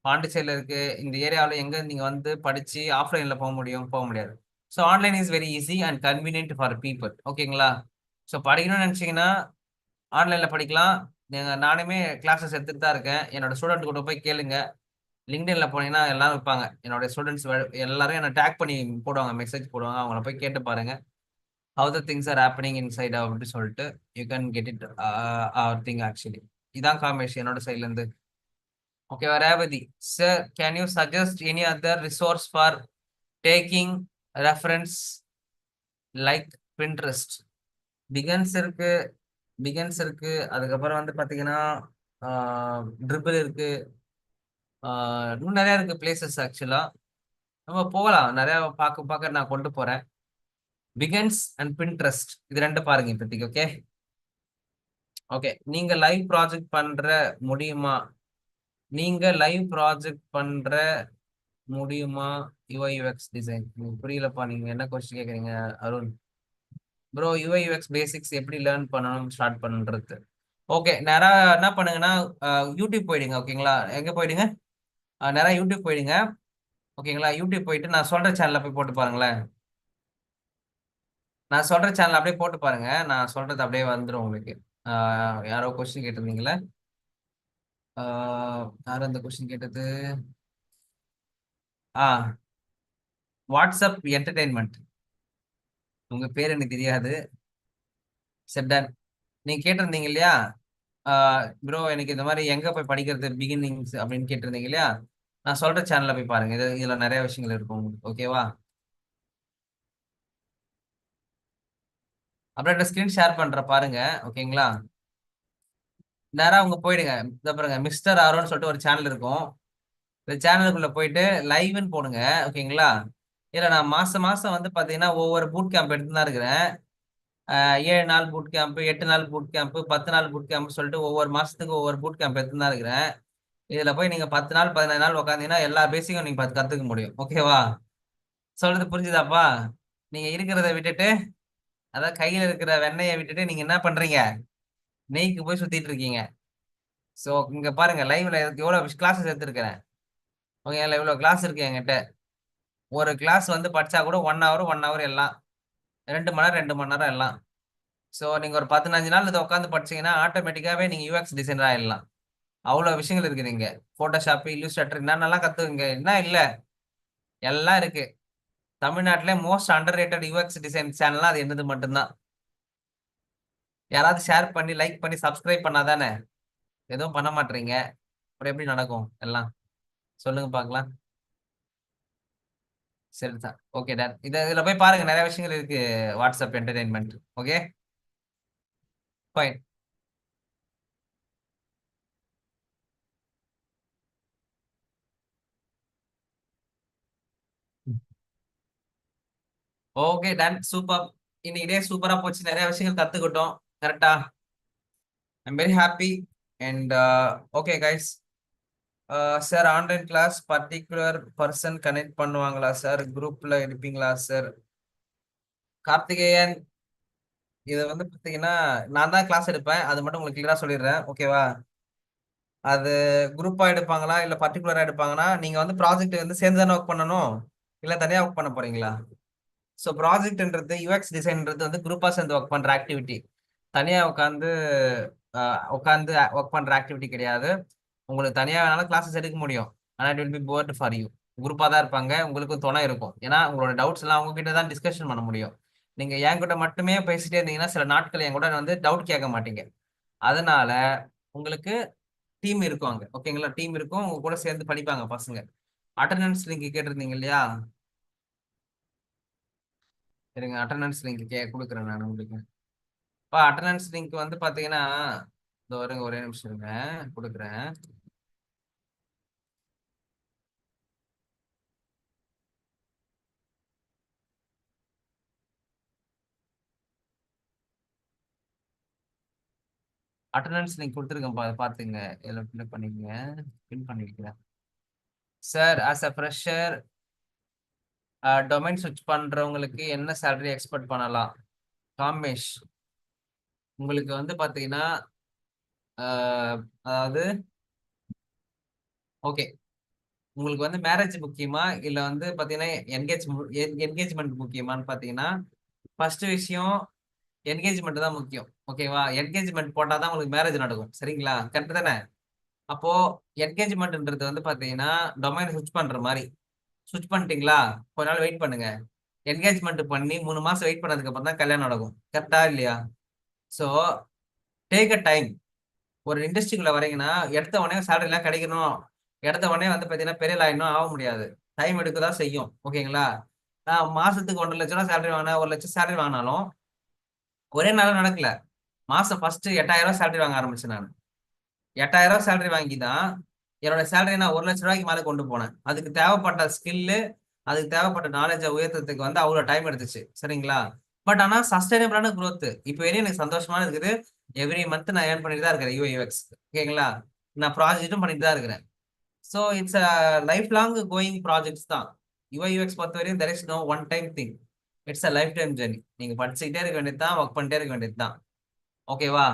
பாண்டிச்சேரியில இருக்கு. இந்த ஏரியாவில் எங்க நீங்க வந்து படிச்சு ஆஃப்லைன்ல போக முடியும்? போக முடியாது. So online is very easy and convenient for people. ஓகேங்களா? ஸோ படிக்கணும்னு நினைச்சீங்கன்னா ஆன்லைன்ல படிக்கலாம். நானுமே கிளாஸஸ் எடுத்துட்டு தான் இருக்கேன். என்னோட ஸ்டூடெண்ட் கூட போய் கேளுங்க. லிங்க்டின்ல போனீங்கன்னா எல்லாரும் இருப்பாங்க. என்னோட ஸ்டூடெண்ட்ஸ் எல்லாரும் என்ன டேக் பண்ணி போடுவாங்க, மெசேஜ் போடுவாங்க. அவங்கள போய் கேட்டு பாருங்க, how the things are happening inside அப்படின்னு சொல்லிட்டு you can get it our thing actually. இதான் காம்பினேஷன் என்னோட சைட்ல இருந்து. Okay, Revathi sir, can you suggest any other resource for taking reference like Pinterest? Behance இருக்கு, பிகன்ஸ் இருக்கு. அதுக்கப்புறம் வந்து பாத்தீங்கன்னா ட்ரிபிள் இருக்கு. இன்னும் நிறைய இருக்கு பிளேசஸ் ஆக்சுவலா. நம்ம போகலாம், நிறைய பார்க்க பார்க்க நான் கொண்டு போறேன். பிகன்ஸ் அண்ட் பின்ட்ரெஸ்ட் இது ரெண்டு பாருங்க இப்போதைக்கு. Okay okay. நீங்க லைவ் ப்ராஜெக்ட் பண்ற முடியுமா? நீங்க லைவ் ப்ராஜெக்ட் பண்ற முடியுமா? யூஐ யூஎக்ஸ் டிசைன் புரியலப்பா, நீங்க என்ன கொஸ்டின் கேக்குறீங்க Arun? Bro UI UX basics எப்படி லேர்ன் பண்ணணும் ஸ்டார்ட் பண்றது? ஓகே, நேரா என்ன பண்ணுங்கன்னா யூடியூப் போயிடுங்க. ஓகேங்களா, எங்க போயிடுங்க? நேரா யூடியூப் போயிடுங்க. ஓகேங்களா, யூடியூப் போயிட்டு நான் சொல்ற சேனல்ல போய் போட்டு பாருங்களேன். நான் சொல்ற சேனல் அப்படியே போட்டு பாருங்க. நான் சொல்றது அப்படியே வந்துடும் உங்களுக்கு. யாரோ கொஸ்டின் கேட்டிருந்தீங்களே. யார் அந்த கொஸ்டின் கேட்டது? ஆ வாட்ஸ்அப் என்டர்டைன்மெண்ட். உங்க பேர் எனக்கு தெரியாது. செப்டன் நீங்க கேட்டிருந்தீங்க இல்லையா? ப்ரோ எனக்கு இந்த மாதிரி எங்க போய் படிக்கிறது பிகினிங்ஸ் அப்படின்னு கேட்டிருந்தீங்க இல்லையா? நான் சொல்ற சேனல்ல போய் பாருங்க. இதுல நிறைய விஷயங்கள் இருக்கும் உங்களுக்கு. ஓகேவா? அப்புறம் ஸ்கிரீன் ஷேர் பண்ற பாருங்க. ஓகேங்களா, நேரா உங்க போயிடுங்க. இதை பாருங்க, மிஸ்டர் ஆரோன்னு சொல்லிட்டு ஒரு சேனல் இருக்கும். இந்த சேனலுக்குள்ள போயிட்டு லைவ்னு போடுங்க. ஓகேங்களா, இல்ல நான் மாசம் மாசம் வந்து பாத்தீங்கன்னா ஒவ்வொரு பூட் கேம்ப் எடுத்து தான் இருக்கிறேன். 7 நாள் பூட் கேம்ப், 8 நாள் பூட் கேம்ப், 10 நாள் பூட் கேம்ப் சொல்லிட்டு ஒவ்வொரு மாசத்துக்கு ஒவ்வொரு பூட் கேம்ப் எடுத்து தான் இருக்கிறேன். இதுல போய் நீங்க 10 நாள் 15 நாள் உட்காந்தீங்கன்னா எல்லா பேசிக்கும் நீங்க கத்துக்க முடியும். ஓகேவா? சொல்றது புரிஞ்சுதாப்பா? நீங்க இருக்கிறத விட்டுட்டு, அதாவது கையில இருக்கிற வெண்ணெயை விட்டுட்டு நீங்க என்ன பண்றீங்க? நெய்க்கு போய் சுத்திட்டு இருக்கீங்க. சோ இங்க பாருங்க, லைவ்ல எவ்வளவு கிளாஸஸ் எடுத்திருக்கிறேன். ஓகே, இவ்வளவு கிளாஸ் இருக்கு என்கிட்ட. ஒரு கிளாஸ் வந்து படிச்சா கூட 1 ஹவர் 1 ஹவர் எல்லாம், 2 மணி நேரம் 2 மணி நேரம் எல்லாம். சோ நீங்க ஒரு 15 நாள் இதை உட்காந்து படிச்சீங்கன்னா ஆட்டோமேட்டிக்காவே நீங்க யூஎக்ஸ் டிசைனர் ஆயிடலாம். அவ்வளவு விஷயங்கள் இருக்குது இங்க. போட்டோஷாப், இல்லுஸ்ட்ரேட்டர் என்னென்னலாம் கத்துக்குங்க, என்ன இல்ல எல்லாம் இருக்கு. தமிழ்நாட்டிலே most under rated UX design சேனல்லாம் அது என்னது மட்டும்தான். யாராவது ஷேர் பண்ணி லைக் பண்ணி சப்ஸ்கிரைப் பண்ணாதானே? எதுவும் பண்ண மாட்டீங்க. அப்புறம் எப்படி நடக்கும் எல்லாம்? சொல்லுங்க பார்க்கலாம். சரிதான். Okay done. இதுல போய் பாருங்க, நிறைய விஷயங்கள் இருக்கு. WhatsApp entertainment. Okay fine. Okay done, super. இன்னைக்கு டே சூப்பரா போச்சு, நிறைய விஷயங்கள் கத்துக்கிட்டோம். கரெக்டா? I'm very happy. And okay guys, sir online class particular person connect பண்ணுவாங்களா சார்? குரூப்ல எடுப்பீங்களா சார்? கார்த்திகேயன், இது வந்து பார்த்தீங்கன்னா நான் தான் கிளாஸ் எடுப்பேன், அது மட்டும் உங்களுக்கு கிளியரா சொல்லிடுறேன். ஓகேவா? அது குரூப்பா எடுப்பாங்களா இல்ல பர்டிகுலரா எடுப்பாங்கன்னா, நீங்க வந்து ப்ராஜெக்ட் வந்து சேர்ந்து தானே ஒர்க் பண்ணணும், இல்ல தனியா ஒர்க் பண்ண போறீங்களா? ஸோ ப்ராஜெக்ட்ன்றது யூஎக்ஸ் டிசைன்ன்றது வந்து குரூப்பா சேர்ந்து ஒர்க் பண்ற ஆக்டிவிட்டி. தனியா உட்காந்து ஒர்க் பண்ற ஆக்டிவிட்டி கிடையாது. உங்களுக்கு தனியா வேணாலும் கிளாஸஸ் எடுக்க முடியும். ஆனா it will be bored for you. குரூப்பா தான் இருப்பாங்க, உங்களுக்கும் துணை இருக்கும். ஏன்னா உங்களோட டவுட்ஸ் எல்லாம் அவங்க கிட்ட தான் டிஸ்கஷன் பண்ண முடியும். நீங்க என் கூட மட்டுமே பேசிட்டே இருந்தீங்கன்னா சில நாட்கள் என் கூட வந்து டவுட் கேட்க மாட்டீங்க. அதனால உங்களுக்கு டீம் இருக்கும் அங்க. ஓகேங்களா, டீம் இருக்கும், உங்க கூட சேர்ந்து படிப்பாங்க பசங்க. அட்டண்டன்ஸ் லிங்க் கேட்டிருந்தீங்க இல்லையா? சரிங்க, அட்டண்டன்ஸ் லிங்க் கொடுக்குறேன் நான் உங்களுக்கு. இப்போ அட்டண்டன்ஸ் லிங்க் வந்து பாத்தீங்கன்னா, இந்த வருங்க, ஒரே நிமிஷம் இருங்க, கொடுக்குறேன். அட்டண்டன்ஸ் லிங்க் கொடுத்துருக்கேன், பாத்துங்க. எல்லாம் ஃபில்அப் பண்ணிக்கங்க. பின் பண்ணி வைக்கிறேன். Sir as a fresher domain ஸ்விட்ச் பண்றவங்களுக்கு என்ன சேலரி எக்ஸ்பெக்ட் பண்ணலாம்? காமேஷ், உங்களுக்கு வந்து பாத்தீங்கன்னா அதாவது ஓகே, உங்களுக்கு வந்து மேரேஜ் முக்கியமா இல்ல வந்து பாத்தீங்கன்னா என்கேஜ்மெண்ட் முக்கியமான்னு பாத்தீங்கன்னா, ஃபர்ஸ்ட் விஷயம் என்கேஜ்மெண்ட் தான் முக்கியம். ஓகேவா? என்கேஜ்மெண்ட் போட்டாதான் உங்களுக்கு மேரேஜ் நடக்கும். சரிங்களா? கரெக்ட் தானே? அப்போ என்கேஜ்மெண்ட்ன்றது வந்து பாத்தீங்கன்னா டொமைன் ஸ்விட்ச் பண்ற மாதிரி. ஸ்விட்ச் பண்ணிட்டீங்களா, கொஞ்ச நாள் வெயிட் பண்ணுங்க. என்கேஜ்மெண்ட் பண்ணி 3 மாசம் வெயிட் பண்ணதுக்கு அப்புறம் தான் கல்யாணம் நடக்கும். கரெக்டா இல்லையா? So take a time. ஒரு இண்டஸ்ட்ரிக்குள்ள வரீங்கன்னா எடுத்த உடனே சேலரி எல்லாம் கிடைக்கணும், எடுத்த உடனே வந்து பாத்தீங்கன்னா பெரிய ஆயிடணும் ஆக முடியாது. டைம் எடுக்கதான் செய்யும். ஓகேங்களா? நான் மாசத்துக்கு 1.5 லட்சம் ரூபாய் சேலரி வாங்கினா, 1 லட்சம் சேலரி வாங்கினாலும் ஒரே நாள் நடக்கல. மாசம் ஃபர்ஸ்ட் 8,000 சேலரி வாங்க ஆரம்பிச்சேன் நான். 8,000 சேலரி வாங்கி தான் என்னோட சேலரி நான் 1,00,000 மேல கொண்டு போனேன். அதுக்கு தேவைப்பட்ட ஸ்கில்லு, அதுக்கு தேவைப்பட்ட நாலேஜை உயர்த்தறதுக்கு வந்து அவ்வளோ டைம் எடுத்துச்சு. சரிங்களா? பட் ஆனா சஸ்டைனபிளான growth. இப்போ வரையும் எனக்கு சந்தோஷமா இருக்குது. எவ்ரி மந்த் நான் ஏர்ன் பண்ணிட்டு தான் இருக்கிறேன் யூஐ யூஎக்ஸ். ஓகேங்களா? நான் ப்ராஜெக்ட்டும் பண்ணிட்டு தான் இருக்கிறேன். So it's a life long going projects தான். யூஐ யூஎக்ஸ் பொறுத்தவரையும் there is no one time thing. It's a life time journey. நீங்க படிச்சுக்கிட்டே இருக்க வேண்டியது தான், ஒர்க் பண்ணிட்டே இருக்க வேண்டியது தான். ஓகேவா?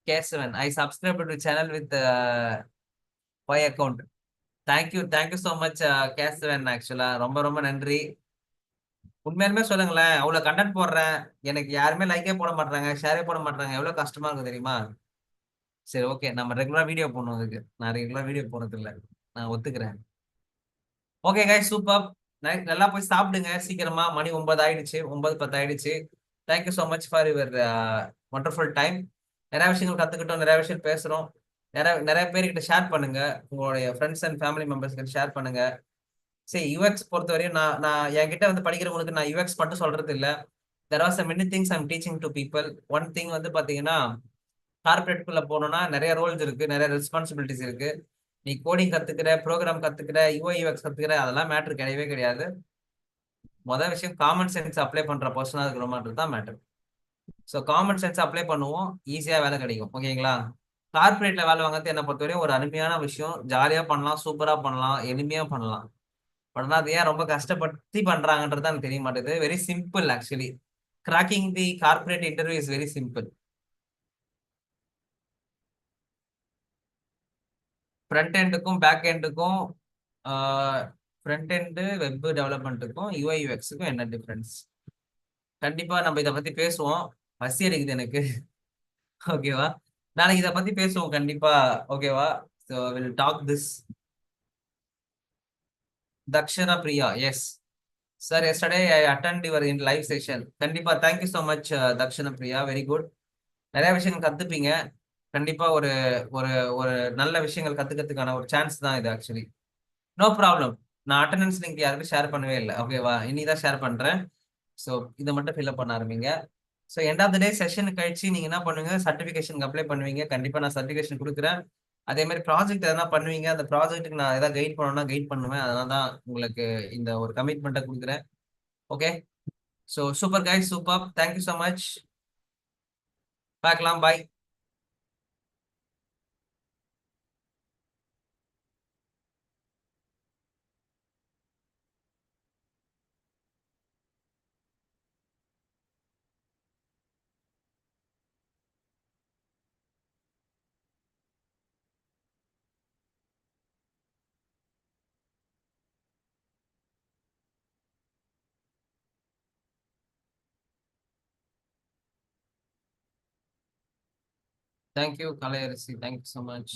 K7, I subscribed to channel with my account. Thank you so much K7 ஆக்சுவலா. ரொம்ப ரொம்ப நன்றி. உண்மையாலுமே சொல்லுங்களேன், அவ்வளவு கண்டென்ட் போடுறேன். எனக்கு யாருமே லைக்கே போட மாட்டாங்க, ஷேரே போட மாட்டாங்க. எவ்வளவு கஷ்டமா இருக்கு தெரியுமா? சரி, ஓகே, நம்ம ரெகுலரா வீடியோ போடணும் அதுக்கு. நான் ரெகுலரா வீடியோ போடுறது இல்ல. நான் ஒத்துக்கிறேன். Okay guys, super. நல்லா போய் சாப்பிடுங்க சீக்கிரமா. மணி 9 ஆயிடுச்சு, 9:10 ஆயிடுச்சு. Thank you so much for your wonderful time. நிறைய விஷயங்கள் கத்துக்கிட்டோம், நிறைய விஷயம் பேசுறோம். நிறைய நிறைய பேர்கிட்ட ஷேர் பண்ணுங்க. உங்களுடைய ஃப்ரெண்ட்ஸ் அண்ட் ஃபேமிலி மெம்பர்ஸ் கிட்ட ஷேர் பண்ணுங்க. சரி, யூஎக்ஸ் பொறுத்தவரையும் நான் நான் என்கிட்ட வந்து படிக்கிறவங்களுக்கு நான் யூஎக்ஸ் மட்டும் சொல்றது இல்ல. There are some many things I'm teaching to people. One thing வந்து பாத்தீங்கன்னா, கார்பரேட் குள்ள போனோம்னா நிறைய ரோல்ஸ் இருக்கு, நிறைய ரெஸ்பான்சிபிலிட்டிஸ் இருக்கு. நீ கோடிங் கத்துக்கிற, ப்ரோக்ராம் கத்துக்கிற, யூஐ யூஎக்ஸ் கத்துக்கிற, அதெல்லாம் மேட்ரு கிடையவே கிடையாது. முதல் விஷயம் காமன் சென்ஸ் அப்ளை பண்ற பர்சனா இருக்கிறோமான்றது தான் matter. So common sense apply பண்ணுவோம், ஈஸியா வேலை கிடைக்கும். ஓகேங்களா? கார்பரேட்ல வேலை வாங்குறது என்ன பொறுத்தவரையும் ஒரு அருமையான விஷயம். ஜாலியா பண்ணலாம், சூப்பரா பண்ணலாம், எளிமையா பண்ணலாம். பட் ஆனா அது ஏன் ரொம்ப கஷ்டப்பட்டு பண்றாங்கன்றது எனக்கு தெரிய மாட்டேது. Very simple actually. Cracking the corporate interview is very simple. Front எண்டுக்கும் பேக் எண்டுக்கும், ஃப்ரண்ட் எண்டு வெப் டெவலப்மெண்ட்டுக்கும் யூஐ யூஎக்ஸுக்கும் என்ன டிஃபரன்ஸ்? கண்டிப்பா நம்ம இதை பத்தி பேசுவோம். பசி அடிக்குது எனக்கு. ஓகேவா? நாளைக்கு இதை பத்தி பேசுவோம் கண்டிப்பா. ஓகேவா? So will talk this. Dakshana Priya, yes sir. Yesterday I attend your in live session. கண்டிப்பா thank you so much Dakshana Priya, very good. நிறைய விஷயங்கள் கத்துப்பீங்க. கண்டிப்பா ஒரு ஒரு ஒரு நல்ல விஷயங்கள் கத்துக்கிறதுக்கான ஒரு சான்ஸ் தான் இது ஆக்சுவலி. No problem. நான் அட்டண்டன்ஸ் லிங்க் யாருக்கும் ஷேர் பண்ணவே இல்லை. ஓகேவா? இன்னைக்கு தான் ஷேர் பண்றேன். ஸோ இதை மட்டும் ஃபில்அப் பண்ண ஆரம்பிங்க. So end of the day session கழிச்சு நீங்க என்ன பண்ணுவீங்க? சர்டிஃபிகேஷனுக்கு அப்ளை பண்ணுவீங்க. கண்டிப்பா நான் சர்டிஃபிகேஷன் கொடுக்குறேன். அதே மாதிரி ப்ராஜெக்ட் எதனா பண்ணுவீங்க. அந்த ப்ராஜெக்ட்டுக்கு நான் ஏதாவது கைட் பண்ணணும்னா கைட் பண்ணுவேன். அதனால தான் உங்களுக்கு இந்த ஒரு கமிட்மெண்ட்டை கொடுக்குறேன். Okay. So super guys, super. Thank you so much. பார்க்கலாம். Bye. Thank you Kalaiyarasi, thank you so much.